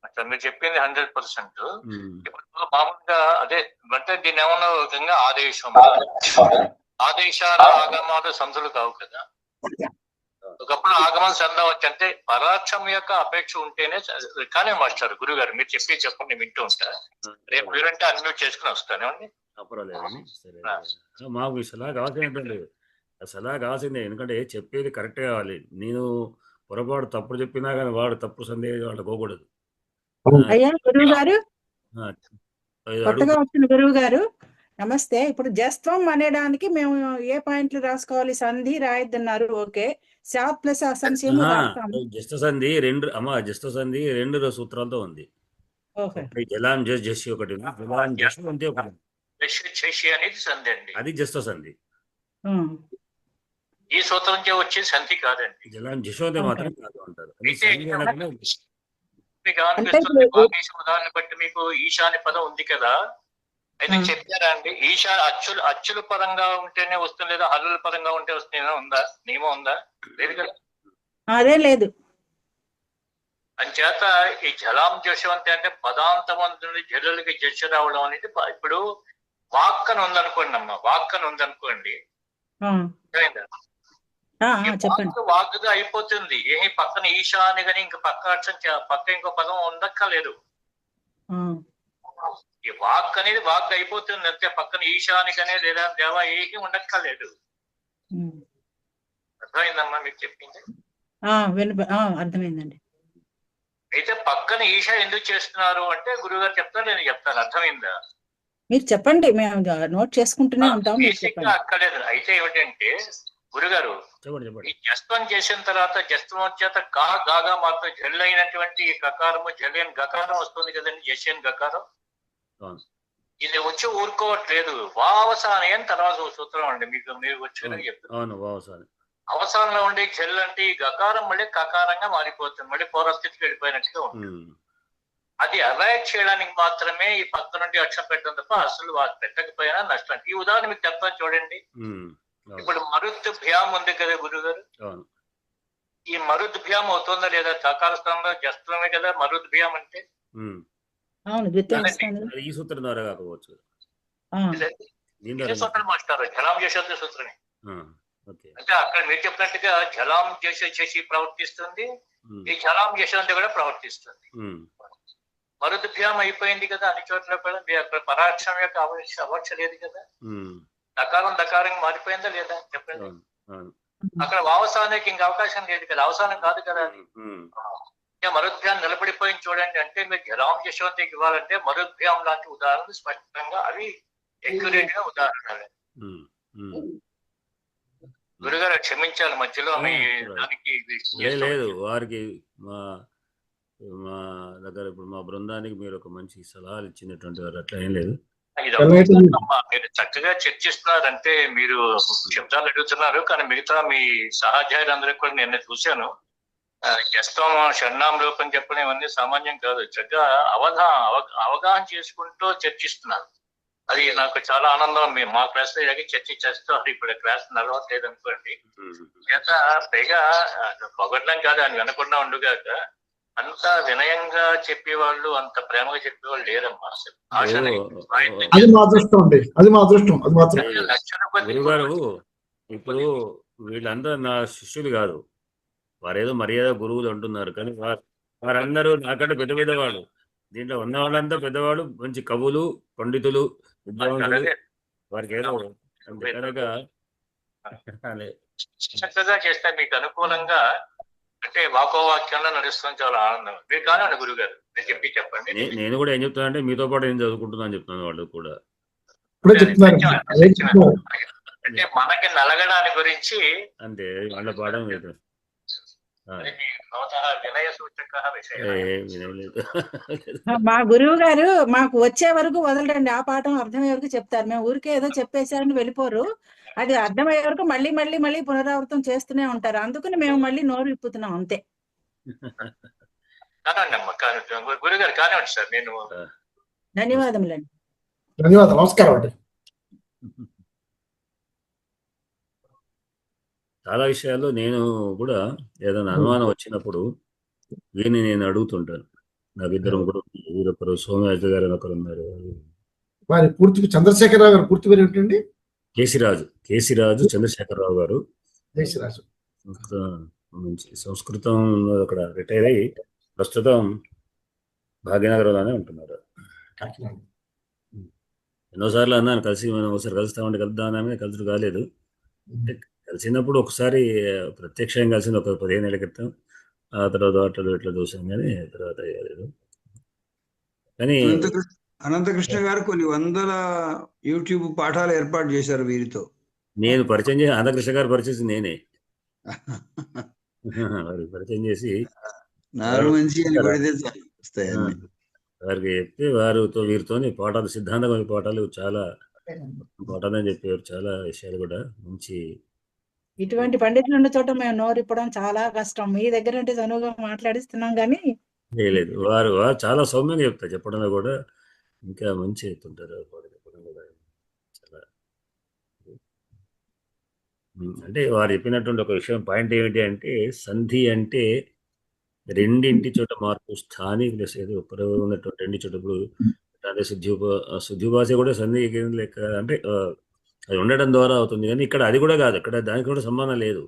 అట్లా మీరు చెప్పింది 100%. ఇప్పుడు మామూలుగా అదే అంటే దీన్ని ఏమన్నా విధంగా ఆదేశాలు ఆగమాలు సంధులు కావు కదా. ఒకప్పుడు ఆగమం సంధవచ్చు అంటే పరాక్షం యొక్క అపేక్ష ఉంటేనే కానీ మాస్టర్ గురుగారు మీరు చెప్పండి వింటూ ఉంటా. రేపు మీరంటే అన్మ్యూట్ చేసుకుని వస్తానేమండి. అపరాలేదండి. సరే, మాకు సలహా కావాల్సినటువంటి సలహా కావాల్సిందే, ఎందుకంటే చెప్పేది కరెక్ట్ కావాలి. నేను పొరపాటు తప్పుడు చెప్పినా కానీ వాడు తప్పు సందేహం వాళ్ళు పోకూడదు. అయ్యా గురువు గారు, కొత్తగా వచ్చిన గురువు గారు నమస్తే. ఇప్పుడు జస్త్వం అనేడానికి మేము ఏ పాయింట్లు రాసుకోవాలి? సంధి రాయద్దన్నారు, ఓకే. శాత్ ప్లస్ అసంశయము రాస్తాము. జస్త సంధి జస్త సంధి 2 సూత్రాలతో ఉంది. జలాం జసి ఒకటి ఉంది, జలాం జసి అంతే ఒకటి అనేది సంధి అండి, అది జస్త సంధి. ఈ సూత్రం వచ్చే సంధి కాదండి, జలాం జశోదే మాత్రం కాదు అంటారు. మీకు అనిపిస్తుంది ఉదాహరణ బట్టి మీకు ఈశాని పదం ఉంది కదా, అయితే చెప్పారా అండి ఈశా అచ్చుల పరంగా ఉంటేనే వస్తుంది లేదా హల్లుల పరంగా ఉంటే వస్తుంది ఉందా? నియమం ఉందా? లేదు కదా. అదే లేదు. అంచేత ఈ జలాం జశవంతి అంటే పదాంతమంతుని జల్లులకి జస్సు రావడం అనేది ఇప్పుడు వాక్కన ఉందనుకోండి అమ్మ, వాక్కన ఉందనుకోండి, వాక్కుగా అయిపోతుంది. ఏమి పక్కన ఈశా అని కానీ ఇంక పక్క ఇంకో పదం ఉండక్కర్లేదు. ఈ వాక్ అనేది వాక్ అయిపోతుంది అంతే, పక్కన ఈశాని కానీ లేదా దేవా ఏమి ఉండక్కర్లేదు. అర్థమైందమ్మా మీకు చెప్పింది? అర్థమైందండి. అయితే పక్కన ఈశా ఎందుకు చేస్తున్నారు అంటే గురువుగారు చెప్తారు, నేను చెప్తాను. అర్థమైందా? మీరు చెప్పండి, మేము నోట్ చేసుకుంటూనే ఉంటాం. అక్కర్లేదు. అయితే ఏమిటంటే గురుగారు ఈ జస్తం చేసిన తర్వాత జస్తం చేత గాగా మాత్రం జల్ అయినటువంటి గకారము జల్ గకారం వస్తుంది కదండి, జస్యన్ గకారం. ఇది వచ్చి ఊరుకోవట్లేదు. వావసాని అని తర్వాత సూత్రం అండి, మీరు వచ్చి చెప్తారు. అవసానంలో ఉండే జల్ అంటే ఈ గకారం మళ్ళీ కకారంగా మారిపోతుంది, మళ్ళీ పూర్వస్థితికి వెళ్ళిపోయినట్టుగా ఉంటుంది. అది అవాయిడ్ చేయడానికి మాత్రమే ఈ పక్క నుండి అక్షరం పెట్టడం తప్ప అసలు పెట్టకపోయినా నష్టం. ఈ ఉదాహరణ మీకు చెప్తాను చూడండి. ఇప్పుడు మరుద్భ్యాం ఉంది కదా గురుగారు, ఈ మరుద్భ్యాం అవుతుందా లేదా? తకార స్థానంలో జస్త్రమే కదా మరుద్భ్యాం అంటే. ఈ సూత్రం ద్వారా కాకపోవచ్చు, సూత్రం మాస్టారు జలాం చేసే సూత్రమే. అంటే అక్కడ మీరు చెప్పినట్టుగా జలాం చేసి ప్రవర్తిస్తుంది, ఈ జలాం చేసేంత కూడా ప్రవర్తిస్తుంది. మరుద్భ్యాం అయిపోయింది కదా అన్ని చోట్ల కూడా. మీరు అక్కడ పరాక్షం యొక్క అవర్చ లేదు కదా, దకారం మారిపోయిందా లేదా చెప్పండి. అక్కడ అవసానానికి ఇంక అవకాశం లేదు కదా, అవసానం కాదు కదా అది. మరుద్భ్యాం నిలబడిపోయింది చూడండి. అంటే మీరు జలాం యశవంతికి ఇవ్వాలంటే మరుద్భ్యాం లాంటి ఉదాహరణలు స్పష్టంగా అవి అక్యురేట్ గా ఉదాహరణలు. గురుగారు క్షమించాలి మధ్యలో మీ దానికి లేదు. వారికి మా దగ్గర ఇప్పుడు మా బృందానికి మీరు ఒక మంచి సలహాలు ఇచ్చినటువంటి వారు అట్లా ఏం లేదు. మీరు చక్కగా చర్చిస్తున్నారంటే మీరు శబ్దాలు అడుగుతున్నారు, కానీ మిగతా మీ సహాధ్యాయులందరికీ కూడా నేను చూశాను. జస్తం షణ్ణాం రూపం చెప్పడం ఇవన్నీ సామాన్యం కాదు. చక్కగా అవగాహన చేసుకుంటూ చర్చిస్తున్నారు. అది నాకు చాలా ఆనందం. మా క్లాస్ లో చర్చ చేస్తూ ఇప్పుడు క్లాస్ నడవట్లేదు అనుకోండి. చేత పైగా పొగడ్డం కాదు అని వినకుండా ఉండుగాక అంత వినయంగా చెప్పేవాళ్ళు, అంత ప్రేమగా చెప్పేవాళ్ళు లేరమ్మా. అది మా అదృష్టం అండి, అది మా అదృష్టం. అది మాత్రం ఇప్పుడు వీళ్ళందరూ నా శిష్యులు కాదు, వారేదో మర్యాద గురువులు అంటున్నారు, కానీ వారందరూ నాకంటే పెద్దవాడు. దీంట్లో ఉన్న వాళ్ళంతా పెద్దవాడు, మంచి కవులు, పండితులు, విద్యావంతులు అలాగే వారికి ఏదో అంతే కనుక అదే. చక్కగా చేస్తే మీకు అనుకూలంగా అంటే వాక్యంలో నడుస్తాం, చాలా ఆనందం. మీరు కానండి గురుగారు, మీరు చెప్పండి. నేను కూడా ఏం చెప్తానంటే మీతో పాటు నేను చదువుకుంటున్నాను చెప్తున్నాను వాళ్ళు కూడా. ఇప్పుడే చెప్తున్నారు. అంటే మనకి నలగడాని గురించి అంతే వాళ్ళ పాఠం లేదు. అది మీ భవతః వినయ సూచకః విషయः. వినలేదు. మా గురువు గారు మాకు వచ్చే వరకు వదలరండి, ఆ పాఠం అర్థమయ్యే వరకు చెప్తారు. మేము ఊరికే ఏదో చెప్పేశారని వెళ్ళిపోరు, అది అర్థమయ్యే వరకు మళ్ళీ మళ్ళీ మళ్ళీ పునరావృతం చేస్తూనే ఉంటారు. అందుకని మేము మళ్ళీ నోరు విప్పుతున్నాం అంతే. కానండి అమ్మ, గురుగారు కానివ్వండి సార్. నేను ధన్యవాదములండి. ధన్యవాదాలు, నమస్కారం అండి. చాలా విషయాల్లో నేను కూడా ఏదైనా అనుమానం వచ్చినప్పుడు వీరిని నేను అడుగుతుంటాను. నాకు ఇద్దరు కూడా వీరొకరు సోమయాజు గారు ఒకరు ఉన్నారు. వారి పూర్తి చంద్రశేఖరరావు గారు పూర్తి పేరు ఏంటండి? కేసిరాజు చంద్రశేఖరరావు గారు. దేశరాజు సంస్కృతం అక్కడ రిటైర్ అయ్యి ప్రస్తుతం భాగ్యనగరంలోనే ఉంటున్నారు. కాకినాడ. ఎన్నోసార్లు అన్నాను కలిసి, మనం ఒకసారి కలుస్తామంటే కలుద్దామని కలిసి కాలేదు. కలిసినప్పుడు ఒకసారి ప్రత్యక్షంగా కలిసింది ఒక 15 ఏళ్ల క్రితం. ఆ తర్వాత అట్లా ఇట్లా చూసాం కానీ తర్వాత లేదు. కానీ అనంతకృష్ణ గారు కొన్ని వందల యూట్యూబ్ పాఠాలు ఏర్పాటు చేశారు వీరితో. నేను పరిచయం చేసి అనంతకృష్ణ గారు పరిచయం నేనే వారికి పరిచయం చేసి నాలుగు మంచి అని కొడితే వస్తాయి. వారికి చెప్తే వీరితో పాఠాలు, సిద్ధాంతమైన పాఠాలు చాలా పాఠాలని చెప్పారు. చాలా విషయాలు కూడా మంచి. ఇటువంటి పండితులు ఉన్న చోట మేము నోరు ఇప్పడం చాలా కష్టం. మీ దగ్గర అంటే చనువుగా మాట్లాడిస్తున్నాం కానీ లేదు, వారు చాలా సౌమ్యంగా చెప్తారు. చెప్పడంలో కూడా ఇంకా మంచి చెప్తుంటారు. చెప్పడం కూడా చాలా అంటే వారు చెప్పినటువంటి ఒక విషయం పాయింట్ ఏమిటి అంటే, సంధి అంటే రెండింటి చోట మార్పు, స్థానిక ఏదో ఉన్నటువంటి రెండు చోట. ఇప్పుడు అంటే శుద్ధి భాష కూడా సంధి లెక్క అంటే అది ఉండడం ద్వారా అవుతుంది. కానీ ఇక్కడ అది కూడా కాదు, ఇక్కడ దానికి కూడా సంబంధం లేదు.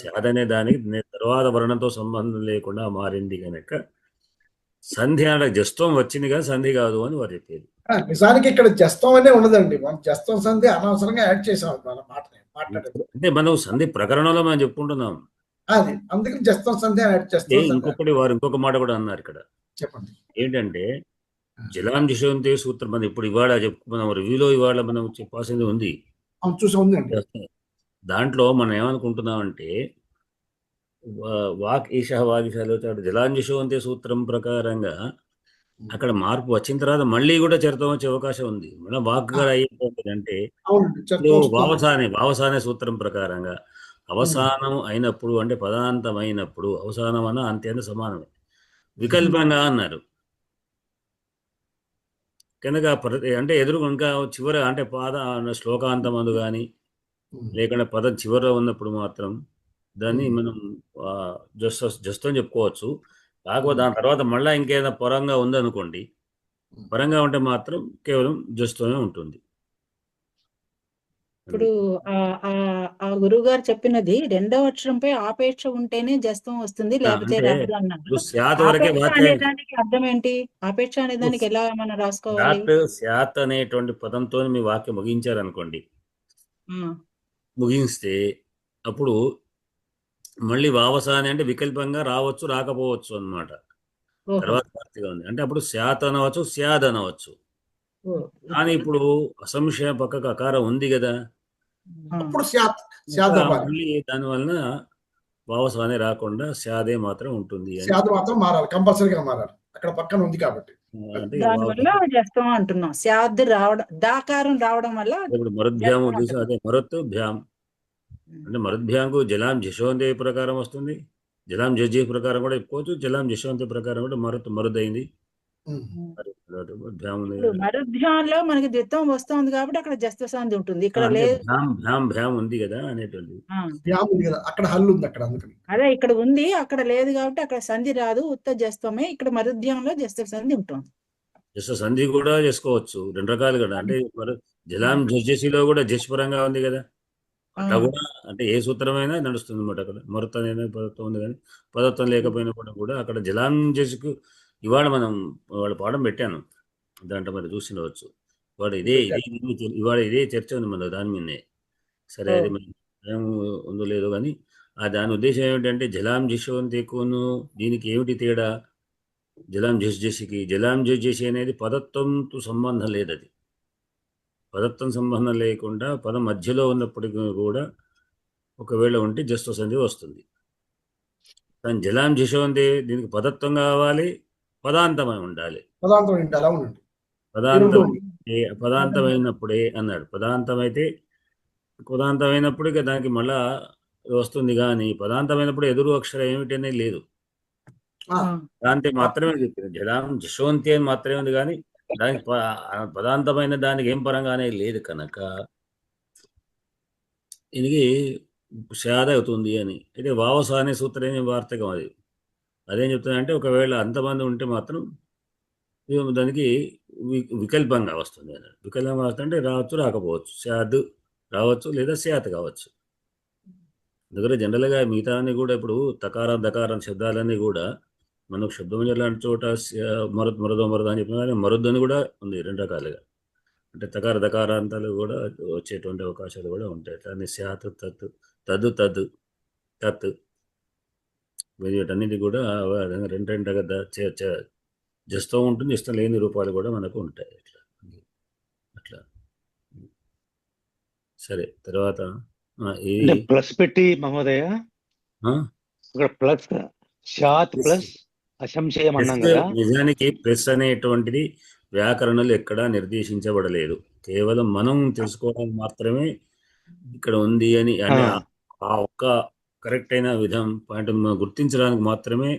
సాధనే దానికి తర్వాత వర్ణంతో సంబంధం లేకుండా మారింది కనుక సంధి అంటే జస్త్వం వచ్చింది కానీ సంధి కాదు అని వారు చెప్పేది. నిజానికి ఇక్కడ జస్తం అనే ఉండదండి. మనం జస్తం సంధి అనవసరంగా యాడ్ చేసాం మన మాట్లాడేది. అంటే మనం సంధి ప్రకరణంలో మనం చెప్పుకుంటున్నాం, అది అందుకని జస్తం సంధి యాడ్ చేస్తాం. ఇంకొకటి వారు ఇంకొక మాట కూడా అన్నారు ఇక్కడ. చెప్పండి. ఏంటంటే జలాం జిషవంతే సూత్రం, మనం ఇప్పుడు ఇవాళ చెప్పుకున్నాం రివ్యూలో, ఇవాళ మనం చెప్పాల్సింది ఉంది. చూసి ఉందండి. దాంట్లో మనం ఏమనుకుంటున్నాం అంటే వాక్ ఈశ వాగిశాలు జలాంజిషవంతే సూత్రం ప్రకారంగా అక్కడ మార్పు వచ్చిన తర్వాత మళ్ళీ కూడా చరిత్రం వచ్చే అవకాశం ఉంది. మన వాక్ గారు అయ్యేంటే వావసానే సూత్రం ప్రకారంగా అవసానం అయినప్పుడు అంటే పదాంతం అయినప్పుడు అవసానం అన్న అంత్యాన్ని సమానమే. వికల్పంగా అన్నారు కనుక అంటే ఎదురు ఇంకా చివర అంటే శ్లోకాంతం అందు కానీ లేకుండా పదం చివరలో ఉన్నప్పుడు మాత్రం దాన్ని మనం జస్తం చెప్పుకోవచ్చు. కాకపోతే దాని తర్వాత మళ్ళీ ఇంకేదైనా పరంగా ఉందనుకోండి, పరంగా ఉంటే మాత్రం కేవలం జస్తమే ఉంటుంది. ఇప్పుడు ఆ గురువు గారు చెప్పినది రెండవ అక్షరంపై ఆపేక్ష ఉంటేనే జస్తం వస్తుంది, లేకపోతే రాదు అన్నారు. అనేదానికి అర్థం ఏంటి? ఆపేక్ష అనే దానికి ఎలా మనం రాసుకోవాలి? స్యాత్ అనేటువంటి పదంతో మీ వాక్యం ముగించారనుకోండి, ముగిస్తే అప్పుడు మళ్ళీ వావసాని అంటే వికల్పంగా రావచ్చు రాకపోవచ్చు అన్నమాట. తర్వాత ఉంది అంటే అప్పుడు స్యాత్ అనవచ్చు, స్యాద్ అనవచ్చు. కానీ ఇప్పుడు అసంశయ పక్కకు అకారం ఉంది కదా, మళ్ళీ దాని వలన వావసానే రాకుండా స్యాదే మాత్రం ఉంటుంది. కంపల్సరీగా మారాలి, అక్కడ పక్కన ఉంది కాబట్టి. దానివల్ల జస్తం అంటున్నాం. స్యాద్ రావడం, దాకారం రావడం వల్ల ఇప్పుడు మరుద్భ్యాము చూసి అదే మరుత్ భ్యాం అంటే మరుద్భ్యాంకు జలాం జశవంతే ప్రకారం వస్తుంది, జలాం జజ్జీ ప్రకారం కూడా చెప్పుకోవచ్చు, జలాం జశవంతే ప్రకారం కూడా మరుదైంది. మరుద్భ్యాంలో మనకి ద్విత్వం వస్తుంది కాబట్టి అక్కడ జస్త సంధి ఉంటుంది. ఇక్కడ భ్యాం ఉంది కదా అనేటువంటి అక్కడ హల్లు ఉంది అక్కడ, అదే ఇక్కడ ఉంది అక్కడ లేదు కాబట్టి అక్కడ సంధి రాదు, ఉత్త జస్తమే. ఇక్కడ మరుద్భ్యాంలో జస్త సంధి ఉంటుంది. జస్త సంధి కూడా చేసుకోవచ్చు రెండు రకాలు కదా. అంటే జలాం జస్జసిలో కూడా జస్ పరంగా ఉంది కదా, అట్లా కూడా అంటే ఏ సూత్రమైనా నడుస్తుంది అన్నమాట. అక్కడ మరుతైనా పదత్వం ఉంది కానీ పదత్వం లేకపోయినప్పుడు కూడా అక్కడ జలాం జస్కు ఇవాళ మనం వాళ్ళ పాఠం పెట్టాను, దాంట్లో మరి చూసినవచ్చు. వాడు ఇవాళ ఇదే చర్చ ఉంది మన దాని మీదనే. సరే అది మరి ఏం ఉందో లేదో కానీ దాని ఉద్దేశం ఏమిటంటే జలాం జిషవంతికును దీనికి ఏమిటి తేడా? జలాం జసి అనేది పదత్వంతో సంబంధం లేదు. అది పదత్వం సంబంధం లేకుండా పదం మధ్యలో ఉన్నప్పటికీ కూడా ఒకవేళ ఉంటే జస్వ సంధి వస్తుంది. కానీ జలాం జిషవంతి దీనికి పదత్వం కావాలి, పదాంతమై ఉండాలి. పదాంతం ఏంటి అలా ఉండండి. పదాంతమైనప్పుడే అన్నాడు. పదాంతమైనప్పుడు ఇక దానికి మళ్ళా వస్తుంది. కానీ పదాంతమైనప్పుడు ఎదురు అక్షరం ఏమిటనే లేదు. దాంతో మాత్రమే చెప్పింది. జలాం జశవంతి అని మాత్రమే ఉంది, కానీ దానికి పదాంతమైన దానికి ఏం పరంగానే లేదు కనుక ఇది షాద అవుతుంది అని. అయితే వావస అనే సూత్రం వార్తకం అది. అదేం చెప్తుందంటే ఒకవేళ అంతమంది ఉంటే మాత్రం దానికి వికల్పంగా వస్తుంది అన్నాడు. వికల్పంగా వస్తుంటే రావచ్చు, రాకపోవచ్చు. శాద్ రావచ్చు లేదా శాత్ కావచ్చు. అందుకని జనరల్గా మిగతా అన్ని కూడా ఇప్పుడు తకారం దకారం శబ్దాలన్నీ కూడా మనకు శబ్దం లాంటి చోట మరుద్ అని చెప్పిన కానీ మరుద్ అని కూడా ఉంది 2 రకాలుగా. అంటే తకార దకారాంతాలు కూడా వచ్చేటువంటి అవకాశాలు కూడా ఉంటాయి. కానీ శాత్ తత్ తత్ వీటన్నిటి కూడా 2 జస్తో ఉంటుంది, ఇష్టం లేని రూపాలు కూడా మనకు ఉంటాయి. అట్లా సరే. తర్వాత ప్లస్ పెట్టి మహోదయ ఇక్కడ ప్లస్ శాత్ ప్లస్ అసంశయం అన్నాం కదా. నిజానికి ప్లస్ అనేటువంటిది వ్యాకరణలు ఎక్కడా నిర్దేశించబడలేదు. కేవలం మనం తెలుసుకోవడానికి మాత్రమే ఇక్కడ ఉంది అని ఆ ఒక్క కరెక్ట్ అయిన విధం పాయింట్ గుర్తించడానికి మాత్రమే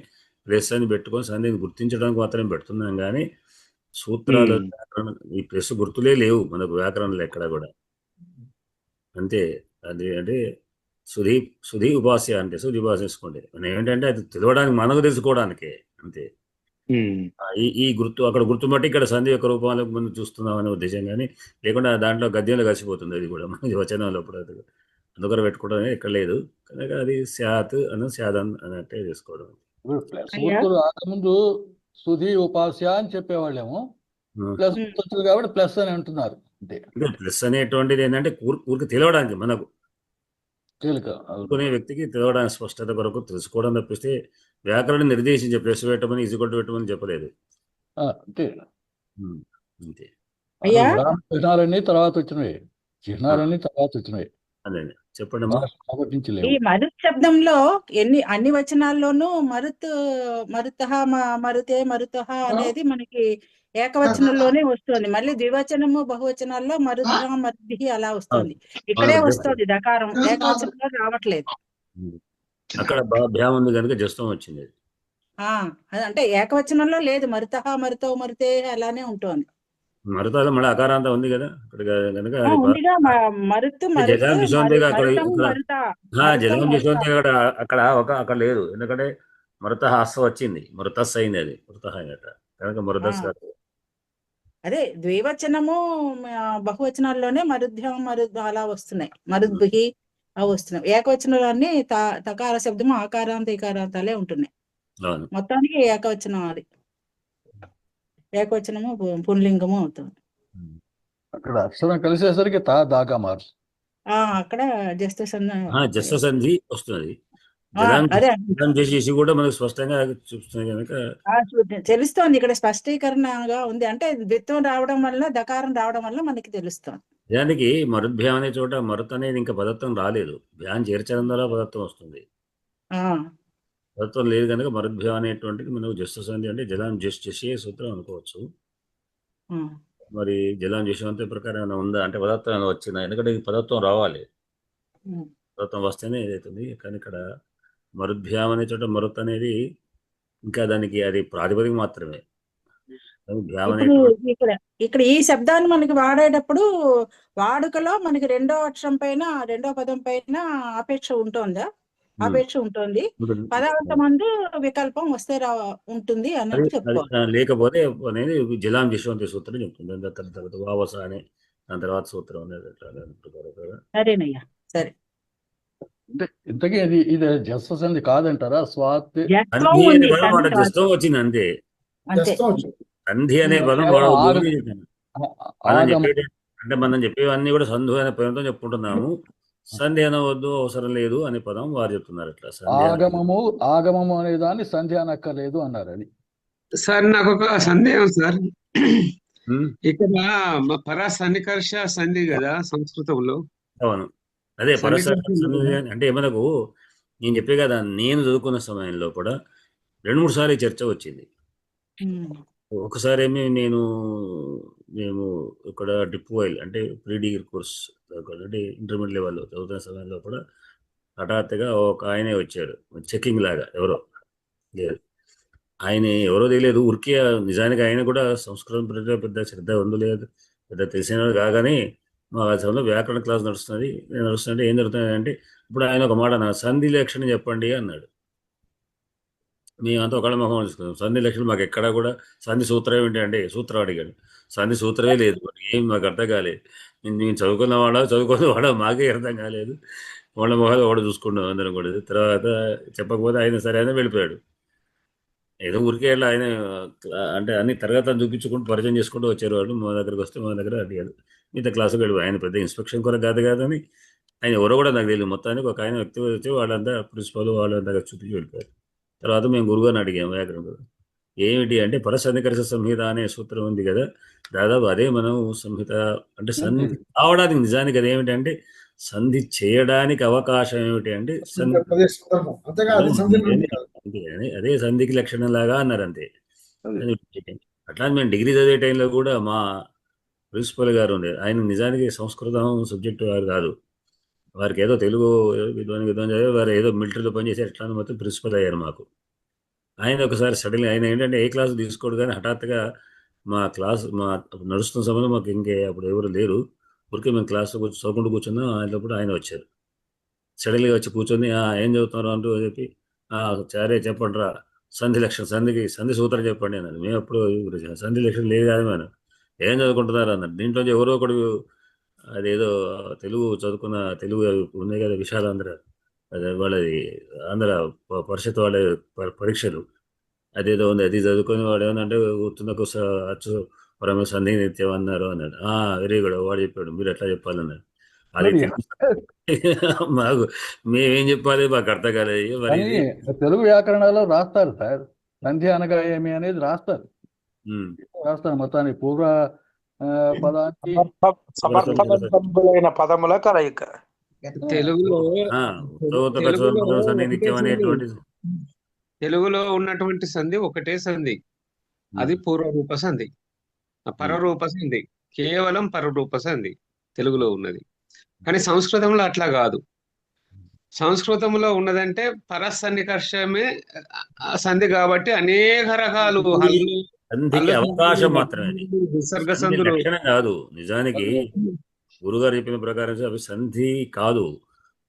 ప్లస్ అని పెట్టుకొని సంధిని గుర్తించడానికి మాత్రమే పెడుతున్నాం. కానీ సూత్రాలు ఈ ప్లస్ గుర్తులే లేవు మనకు వ్యాకరణలు ఎక్కడ కూడా. అంతే. అది అంటే సుధీ ఉపాస్య అంటే సుధీ ఉపాసించుకోండి. మనం ఏంటంటే అది తెలియడానికి మనకు తెలుసుకోవడానికే అంతే. ఈ గుర్తు అక్కడ గుర్తుబట్టి ఇక్కడ సంధి యొక్క రూపాలు మనం చూస్తున్నాం అనే ఉద్దేశం, కానీ లేకుండా దాంట్లో గద్యంలో కలిసిపోతుంది. అది కూడా మన వచనంలో అప్పుడు అది అందుకని పెట్టుకోవడం ఎక్కడ లేదు కనుక అది శాత్ అని శాదన్ అన్నట్టే చేసుకోవడం. సూత్రులు ముందు సుధీ ఉపాస్య అని చెప్పేవాళ్ళేమో, ప్లస్ వచ్చింది కాబట్టి ప్లస్ అని అంటున్నారు. అంతే. ప్లస్ అనేటువంటిది ఏంటంటే ఊరికి తెలియడానికి మనకు అనుకునే వ్యక్తికి తెలవడానికి స్పష్టత కొరకు తెలుసుకోవడం తప్పిస్తే వ్యాకరణం నిర్దేశించే ప్లస్ పెట్టమని ఇజుకొట్టు పెట్టమని చెప్పలేదు. అంతే. అంతే. తర్వాత వచ్చినవి అదే చెప్పండి. ఈ మరుత్ శబ్దంలో అన్ని వచనాల్లోనూ మరుతః మరుతే మరుతః అనేది మనకి ఏకవచనంలోనే వస్తుంది. మళ్ళీ ద్వివచనము బహువచనాల్లో మరుద్భ మరుద్భి అలా వస్తుంది. ఇక్కడే వస్తుంది దకారం, ఏకవచనంలో రావట్లేదు. అక్కడ భ్యాం ఉంది కనుక జస్తం వచ్చింది. అంటే ఏకవచనంలో లేదు. మరుతః మరుతో మరుతే అలానే ఉంటుంది. మరుతాలో మళ్ళీ అకారాంతం ఉంది కదా అక్కడ కనుక అక్కడ లేదు. ఎందుకంటే మరుత హాస్త వచ్చింది, మరుతస్ అయింది, అది మృత అయినట్ట కనుక మరుదస్. అదే ద్వివచనము బహువచనాల్లోనే మరుద్భ్యం అలా వస్తున్నాయి, మరుద్భి అవి వస్తున్నాయి. ఏకవచనంలో అన్ని తకార శబ్దము ఆకారాంత ఇకారాంతాలే ఉంటున్నాయి. మొత్తానికి ఏకవచనం, అది ఏకవచనము పుంలింగము అవుతుంది. అక్కడ అక్షరం కలిసేసరికి తా దాకా మారు అక్కడ జస్త సంధి వస్తుంది. చేసి కూడా మనకు స్పష్టంగా చూస్తుంది కనుక తెలుస్తోంది. ఇక్కడ స్పష్టీకరణగా ఉంది. అంటే ద్విత్వం రావడం వల్ల, దకారం రావడం వల్ల మనకి తెలుస్తుంది. దానికి మరుద్భ్యాం అనే చోట మరుత్ అనేది ఇంకా పదత్వం రాలేదు. భ్యాం చేర్చడం ద్వారా పదత్వం వస్తుంది. పదత్వం లేదు కనుక మరుద్భ్యాం అనేటువంటిది మనకు జస్త సంధి అంటే జలాం చేసే సూత్రం అనుకోవచ్చు. మరి జలాం చేసేంత ప్రకారం ఏమైనా ఉందా అంటే పదత్వం వచ్చిందా? ఎందుకంటే పదత్వం రావాలి, పదత్వం వస్తేనే ఏదైతుంది. కానీ ఇక్కడ మరుద్భ్యాం అనే చోట మరుత్ అనేది ఇంకా దానికి అది ప్రాతిపదిక మాత్రమే. ఇక్కడ ఈ శబ్దాన్ని మనకి వాడేటప్పుడు వాడుకలో మనకి రెండో అక్షరం పైన, రెండో పదం పైన ఆపేక్ష ఉంటుందా? ఆపేక్ష ఉంటుంది. పదార్థ మందు వికల్పం వస్తే ఉంటుంది అన్నట్టు చెప్పుకోవాలి. లేకపోతే అనేది జలాం చేసేంత సూత్రం చెప్తుంది. తర్వాత వావస అనే దాని తర్వాత సూత్రం అనేది. సరేనయ్యా, సరే. ఇంతకీ ఇది జస్వ సంధి కాదంటారా? స్వాత్ జస్తం వచ్చింది అంతే. సంధి అనే పదం మనం చెప్పేవన్నీ కూడా సంధు అనే పదంతో చెప్పుకుంటున్నాము. సంధి అనవద్దు, అవసరం లేదు అనే పదం వారు చెప్తున్నారు. అట్లా ఆగమము అనే దాన్ని సంధి అనక్కర్లేదు అన్నారు. అది సార్ నాకు ఒక సందేహం సార్. ఇక్కడ పరసన్నికర్ష సంధి కదా సంస్కృతంలో. అవును, అదే అంటే మనకు నేను చెప్పే కదా, నేను చదువుకున్న సమయంలో కూడా 2-3 సార్లు చర్చ వచ్చింది. ఒకసారి ఏమి మేము ఇక్కడ డిప్వాయిల్ అంటే ప్రీ డిగ్రీ కోర్స్ అంటే ఇంటర్మీడియట్ లెవెల్లో చదువుతున్న సమయంలో కూడా హఠాత్తుగా ఒక ఆయనే వచ్చాడు, చెక్కింగ్ లాగా. ఎవరో లేదు, ఆయన ఎవరో తెలియదు, ఉరికే. నిజానికి ఆయన కూడా సంస్కృతం పెద్ద శ్రద్ధ ఉందో లేదు, పెద్ద తెలిసినవాడు కాగానే మా సమయంలో వ్యాకరణ క్లాస్ నడుస్తుంటే ఏం జరుగుతుంది అంటే, ఇప్పుడు ఆయన ఒక మాట అన్నాడు, సంధి లక్షణం చెప్పండి అన్నాడు. మేమంతా ఒకళ్ళ ముఖం తీసుకున్నాం. సంధి లక్షణం మాకు ఎక్కడా కూడా, సంధి సూత్రం ఏంటి అంటే సూత్రం అడిగాడు. సంధి సూత్రమే లేదు, ఏం మాకు అర్థం కాలేదు. నేను చదువుకున్నవాడా మాకే అర్థం కాలేదు. వాళ్ళ మొహాలు కూడా చూసుకున్నాం అందరం కూడా. తర్వాత చెప్పకపోతే ఆయన సరే అయినా వెళ్ళిపోయాడు. ఏదో ఊరికే ఆయన అంటే అన్ని తరగతులు చూపించుకుంటూ పరిచయం చేసుకుంటూ వచ్చారు వాళ్ళు. మా దగ్గరకు వస్తే మా దగ్గర అడిగాడు, మిగతా క్లాసుకు వెళ్ళి. ఆయన పెద్ద ఇన్స్పెక్షన్ కొరకు కాదు అని ఆయన ఎవరో కూడా నాకు తెలియదు. మొత్తానికి ఒక ఆయన వ్యక్తి వచ్చి వాళ్ళంతా ప్రిన్సిపాల్ వాళ్ళంతా చూపించి వెళ్ళిపోయారు. తర్వాత మేము గురుగారిని అడిగాము, వ్యాకరణ ఏమిటి అంటే పరసన్నికర్ష సంహిత అనే సూత్రం ఉంది కదా, దాదాపు అదే మనం సంహిత అంటే సంధి కావడానికి నిజానికి అది ఏమిటంటే సంధి చేయడానికి అవకాశం ఏమిటి అంటే అదే సంధికి లక్షణం లాగా అన్నారు, అంతే. అట్లా మేము డిగ్రీ చదివే టైంలో కూడా మా ప్రిన్సిపల్ గారు ఉంది, ఆయన నిజానికి సంస్కృతం సబ్జెక్టు వారు కాదు, వారికి ఏదో తెలుగు విద్వాన్ చదివి వారు ఏదో మిలిటరీలో పనిచేసారు. ఎట్లా మొత్తం ప్రిన్సిపల్ అయ్యారు మాకు. ఆయన ఒకసారి సడన్గా ఆయన ఏంటంటే ఏ క్లాసు తీసుకోడు కానీ హఠాత్తుగా మా నడుస్తున్న సమయంలో మాకు అప్పుడు ఎవరు లేరు, ఊరికే మేము క్లాస్ చదువుకుంటూ కూర్చున్నాం. ఆయనప్పుడు ఆయన వచ్చారు, సడన్గా వచ్చి కూర్చొని ఏం చదువుతున్నారు అంటూ చెప్పి, సరే చెప్పండి రా సంధి లక్షణం, సంధి సూత్రం చెప్పండి అన్నారు. మేము ఎప్పుడు సంధి లక్షణం లేదు కాదు మనం, ఏం చదువుకుంటున్నారు అన్నారు. దీంట్లో ఎవరో ఒకడు అదేదో తెలుగు చదువుకున్న తెలుగు ఉన్నాయి కదా విశాలాంధ్ర, అదే వాళ్ళది ఆంధ్ర పరిషత్ వాళ్ళ పరీక్షలు అదేదో ఉంది, అది చదువుకొని వాడు ఏమన్నంటే గుర్తున్నకు అచ్చు పరమ సంధి నిత్యం అన్నారు అన్నాడు. వెరీ గుడ్, వాడు చెప్పాడు, మీరు ఎట్లా చెప్పాలన్నాడు. అది మాకు మేమేం చెప్పాలి మాకు అర్థం కాలేదు. మరి తెలుగు వ్యాకరణాల్లో రాస్తారు సార్, సంధి అనగా ఏమి అనేది రాస్తారు మొత్తానికి పూర్వ పదానికి సమర్థవంతములైన పదముల కలయిక. తెలుగులో ఉన్నటువంటి సంధి ఒకటే సంధి, అది పూర్వరూప సంధి, పరరూప సంధి, కేవలం పరరూప సంధి తెలుగులో ఉన్నది. కానీ సంస్కృతంలో అట్లా కాదు. సంస్కృతంలో ఉన్నదంటే పరసన్నికర్షమే సంధి కాబట్టి అనేక రకాలు అవకాశం మాత్రమే, విసర్గ సంధులు కాదు. నిజానికి గురుగారు చెప్పిన ప్రకారం అవి సంధి కాదు.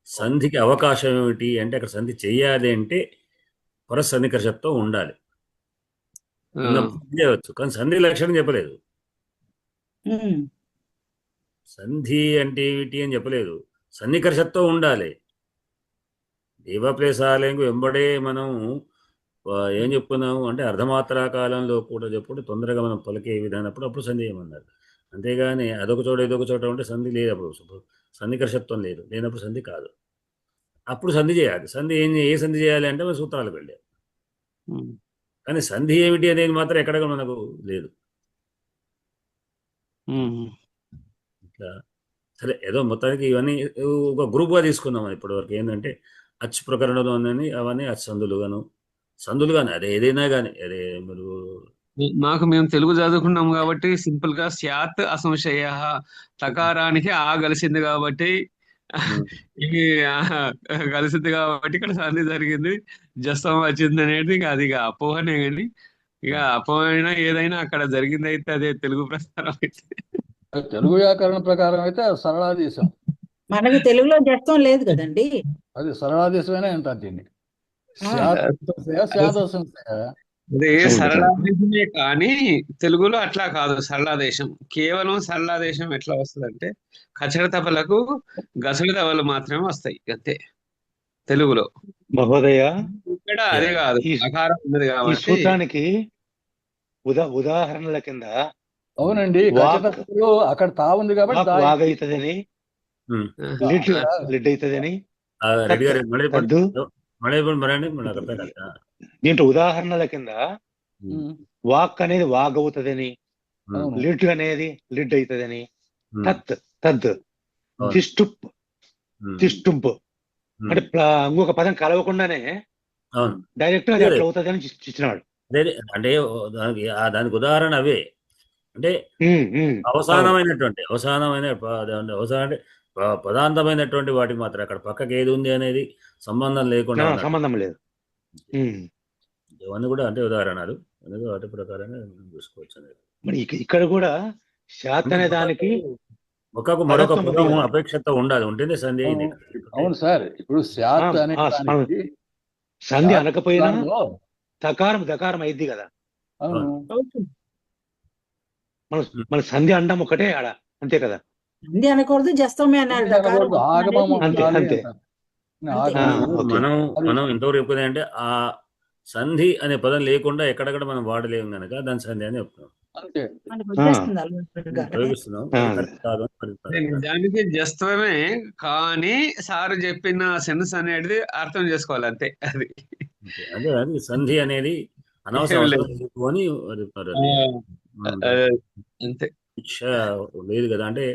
సంధికి అవకాశం ఏమిటి అంటే అక్కడ సంధి చెయ్యాలి అంటే పరసన్నికర్షత్వం ఉండాలి, చేయవచ్చు. కానీ సంధి లక్షణం చెప్పలేదు. సంధి అంటే ఏమిటి అని చెప్పలేదు, సన్నికర్షత్వం ఉండాలి. దేవప్లేసాలయంకు వెంబడే మనం ఏం చెప్పుకున్నాము అంటే అర్ధమాత్రా కాలంలో కూడా చెప్పుకుంటే తొందరగా మనం పలికే విధానప్పుడు అప్పుడు సంధి చేయమన్నారు. అంతేగాని అదొక చోట ఇదొక చోట ఉంటే సంధి లేదు, అప్పుడు సన్నికర్షత్వం లేదు, లేనప్పుడు సంధి కాదు. అప్పుడు సంధి చేయాలి. సంధి ఏ సంధి చేయాలి అంటే మన సూత్రాలకు వెళ్ళాలి. కానీ సంధి ఏమిటి అనేది మాత్రం ఎక్కడ మనకు లేదు. ఇట్లా సరే ఏదో మొత్తానికి ఇవన్నీ ఒక గ్రూప్గా తీసుకున్నాం ఇప్పటివరకు. ఏంటంటే అచ్చు ప్రకరణలు అవన్నీ సందులు గాను అదే ఏదైనా కానీ అదే మీరు మాకు మేము తెలుగు చదువుకున్నాం కాబట్టి సింపుల్ గా స్యాత్ అసంశయ తకారానికి కలిసింది కాబట్టి ఇది కలిసింది కాబట్టి ఇక్కడ సంధి జరిగింది, జస్తం వచ్చింది అనేది అది అపోహనే. కానీ ఇక అపోహైనా ఏదైనా అక్కడ జరిగింది అయితే అదే తెలుగు ప్రకారం అయితే, తెలుగు వ్యాకరణ ప్రకారం అయితే సరళాదేశం. మనకి తెలుగులో జస్తం లేదు కదండి, అది సరళాదేశమైనా అంటారు దీన్ని. అదే సరళాదేశమే కానీ తెలుగులో అట్లా కాదు. సరళాదేశం కేవలం సరళాదేశం ఎట్లా వస్తుంది అంటే కచడ తపలకు గసడి తపలు మాత్రమే వస్తాయి అంతే తెలుగులో. మహోదయ ఇక్కడ అదే కాదు, ఆకారం ఉన్నది కాబట్టి సూత్రానికి ఉదాహరణల కింద అవునండి వాక్ ఖచ్చితంగా అక్కడ తా ఉంది కాబట్టి వాక్ దా వాగైతదని, లిడ్ లిడ్ అవుతుందని, రెడ్డి తత్ గారు మళ్ళీ తద్దు. మళ్ళీ మరండి మనకు అర్థం కదా. దీంట్లో ఉదాహరణల కింద వాక్ అనేది వాగ్ అవుతుందని, అవును లిడ్ అనేది లిడ్ అవుతుందని, ఉమ్, తత్ తద్, అవును. తిష్టుప్ ఉమ్, తిష్టుంప్ ఉమ్, అంటే ఇంకొక పదం కలవకుండానే అవును. డైరెక్ట్ అది అదే అట్లా అవుతుంది అని ఇచ్చినాడు. అదే అంటే దానికి ఉదాహరణ అవే. అంటే అవును అవసానమైన అవసాన అంటే పదాంతమైనటువంటి వాటికి మాత్రం అక్కడ పక్కకి ఏది ఉంది అనేది సంబంధం లేకుండా ఉన్నట్టు. సంబంధం లేదు. ఇవన్నీ కూడా అంటే ఉదాహరణలు అనేది వాటి ప్రకారంగా చూసుకోవచ్చు అనేది. మరి ఇక్కడ కూడా శాత్ అనే దానికి ఒకకు మరొక పదత్వం ఉంది పదం కదా. అపేక్షత ఉండాలి, ఉంటేనే సంధి అయింది. అవును సార్. ఇప్పుడు శాత్ ఆ, అనే ఆ, దానికి సంధి శాత్ అనకపోయినా దానిలో తకారం దకారం అయింది కదా. అవును అవుతుంది. మన మన సంధి అండం ఒకటే ఆడ, అంతే కదా. సంధి అనకూడదు, జస్తమే అనాలి. సంధి దకారం అనకూడదు, ఆగమం అనేది అంతే అనాలి అంతే. అంటారు. అంతే. ఆగమం ఓకే. మనం అది మనం ఎంతవరకు చెప్పుకుంది అంటే ఆ సంధి అనే పదం లేకుండా ఎక్కడెక్కడ మనం వాడలేము కనుక దాని సంధి అని చెప్తున్నాం, అంతే. మనకు వచ్చేస్తుంది అలవాటుగా. ఉపయోగిస్తున్నాం. అది కరెక్ట్ కాదు అని మరి అది నిజానికి జస్తమే, కానీ సార్ చెప్పిన సెన్స్ అనేది అర్థం చేసుకోవాలి అంతే. అది అంతే. అదే అది సంధి అనేది అనవసరం ఏం అవసరం లేదు. లేదు అని మరి మరి ఆ, అది మనం అదే, అంతే. శిక్ష లేదు కదా. అంటే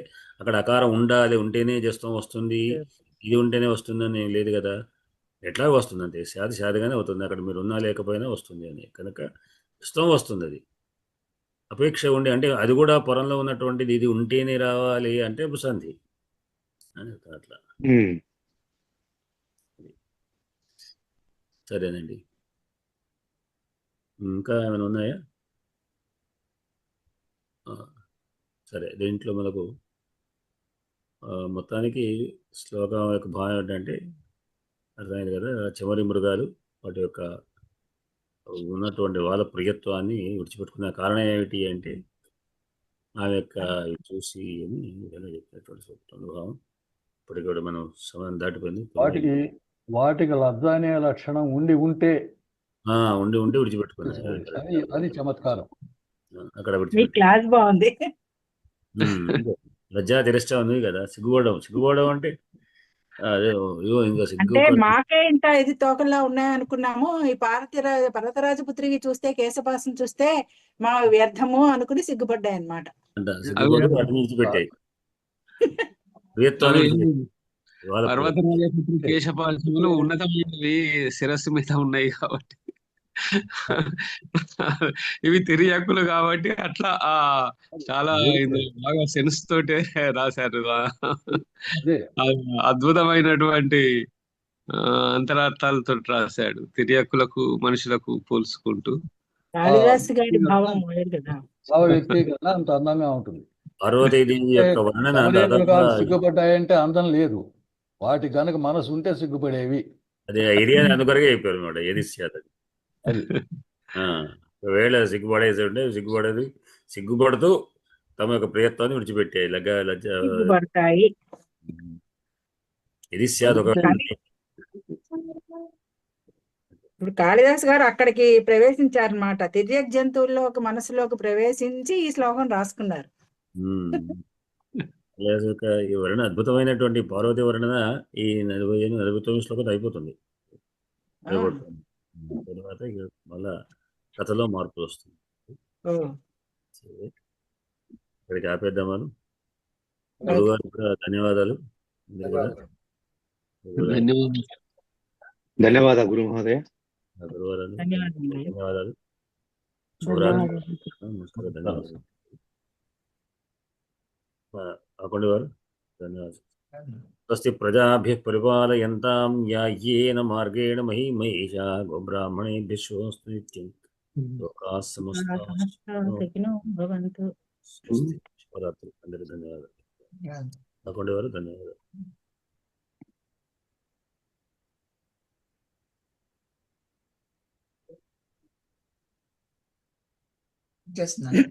అక్కడ అకారం ఉండాలి, ఉంటేనే జస్తం వస్తుంది, ఇది ఉంటేనే వస్తుంది అని ఏం లేదు కదా. ఎట్లా వస్తుంది అంటే శాదిగానే అవుతుంది, అక్కడ మీరు ఉన్నా లేకపోయినా వస్తుంది అని కనుక జస్తం వస్తుంది. అది అపేక్ష ఉండి అంటే అది కూడా పొరంలో ఉన్నటువంటిది, ఇది ఉంటేనే రావాలి అంటే సంధి అని అట్లా. సరేనండి, ఇంకా ఏమైనా ఉన్నాయా? సరే, దీంట్లో మనకు మొత్తానికి శ్లోకం యొక్క భావం ఏంటంటే అర్థమైంది కదా. చెమరి మృగాలు వాటి యొక్క ఉన్నటువంటి వాళ్ళ ప్రియత్వాన్ని విడిచిపెట్టుకున్న కారణం ఏమిటి అంటే ఆమె యొక్క చూసి అని చెప్పినటువంటి భావం. ఇప్పటికి కూడా మనం సమయం దాటిపోయింది. వాటికి లబ్ధ అనే లక్షణం ఉండి ఉంటే ఉండి ఉంటే విడిచిపెట్టుకున్నాయి. అది చమత్కారం. అక్కడ మీ క్లాస్ బాగుంది. లజ్జా తిరస్చా ఉంది కదా. సిగ్గుపడడం అంటే అదే ఇంకా సిగ్గు. అంటే మాకే ఇంత ఇది తోకల్లా ఉన్నాయనుకున్నాము. ఈ పర్వతరాజపుత్రికి చూస్తే, కేశపాసం చూస్తే మా వ్యర్థము అనుకుని సిగ్గుపడ్డాయి అన్నమాట. సిగ్గుపడి వాటిని విడిచిపెట్టాయి. ప్రియత్వాన్ని పర్వతరాజపుత్రి కేశపాశములు ఉన్నతమైనవి, శిరస్సు మీద ఉన్నాయి కాబట్టి ఇవి తిరియక్కులు కాబట్టి అట్లా చాలా బాగా సెన్స్ తోటే రాశారు. అద్భుతమైనటువంటి అంతరార్థాలతో రాశాడు, తిరియక్కులకు మనుషులకు పోల్చుకుంటూ. కాళిదాసు గారి భావం వేరు కదా. భావ వ్యక్తీకరణ అంత అందంగా ఉంటుంది. పార్వతీదేవి యొక్క వర్ణన సిగ్గుపడ్డాయంటే అందం లేదు, వాటి కనుక మనసు ఉంటే సిగ్గుపడేవి. అదే ఐడియా అందుకొరకే చెప్పారు అనమాట. ఏది అది ఒకవేళ సిగ్గుపడేసి ఉంటే సిగ్గుపడేది, సిగ్గుపడుతూ తమ యొక్క ప్రియత్వాన్ని విడిచిపెట్టాయి. సిగ్గుపడతాయి. ఇది సార్ ఒక ఇప్పుడు కాళిదాస్ గారు అక్కడికి ప్రవేశించారనమాట. తిర్యక్ జంతువుల్లో ఒక మనసులోకి ప్రవేశించి ఈ శ్లోకం రాసుకున్నారు. ఈ వర్ణ అద్భుతమైనటువంటి పార్వతి వర్ణన ఈ 49 శ్లోకం అయిపోతుంది. తర్వాత మళ్ళా కథలో మార్పులు వస్తుంది. ఇక్కడికి ఆపేద్దామని. గురువు గారు కూడా ధన్యవాదాలు. ధన్యవాదాలు గురు మహోదయ. ధన్యవాదాలు. ధన్యవాదాలు. అకొండి వారు ధన్యవాదాలు. స్వస్తి ప్రజాభ్యః పరిపాలయంతాం న్యాయేన మార్గేణ మహీమహేషా గోబ్రాహ్మణేభ్యః శుభమస్తు నిత్యం. లోకాః సమస్తాః భవంతు. శివరాత్రి. అందరికీ ధన్యవాదాలు. అకొండి వారు ధన్యవాదాలు. చేస్తున్నాను.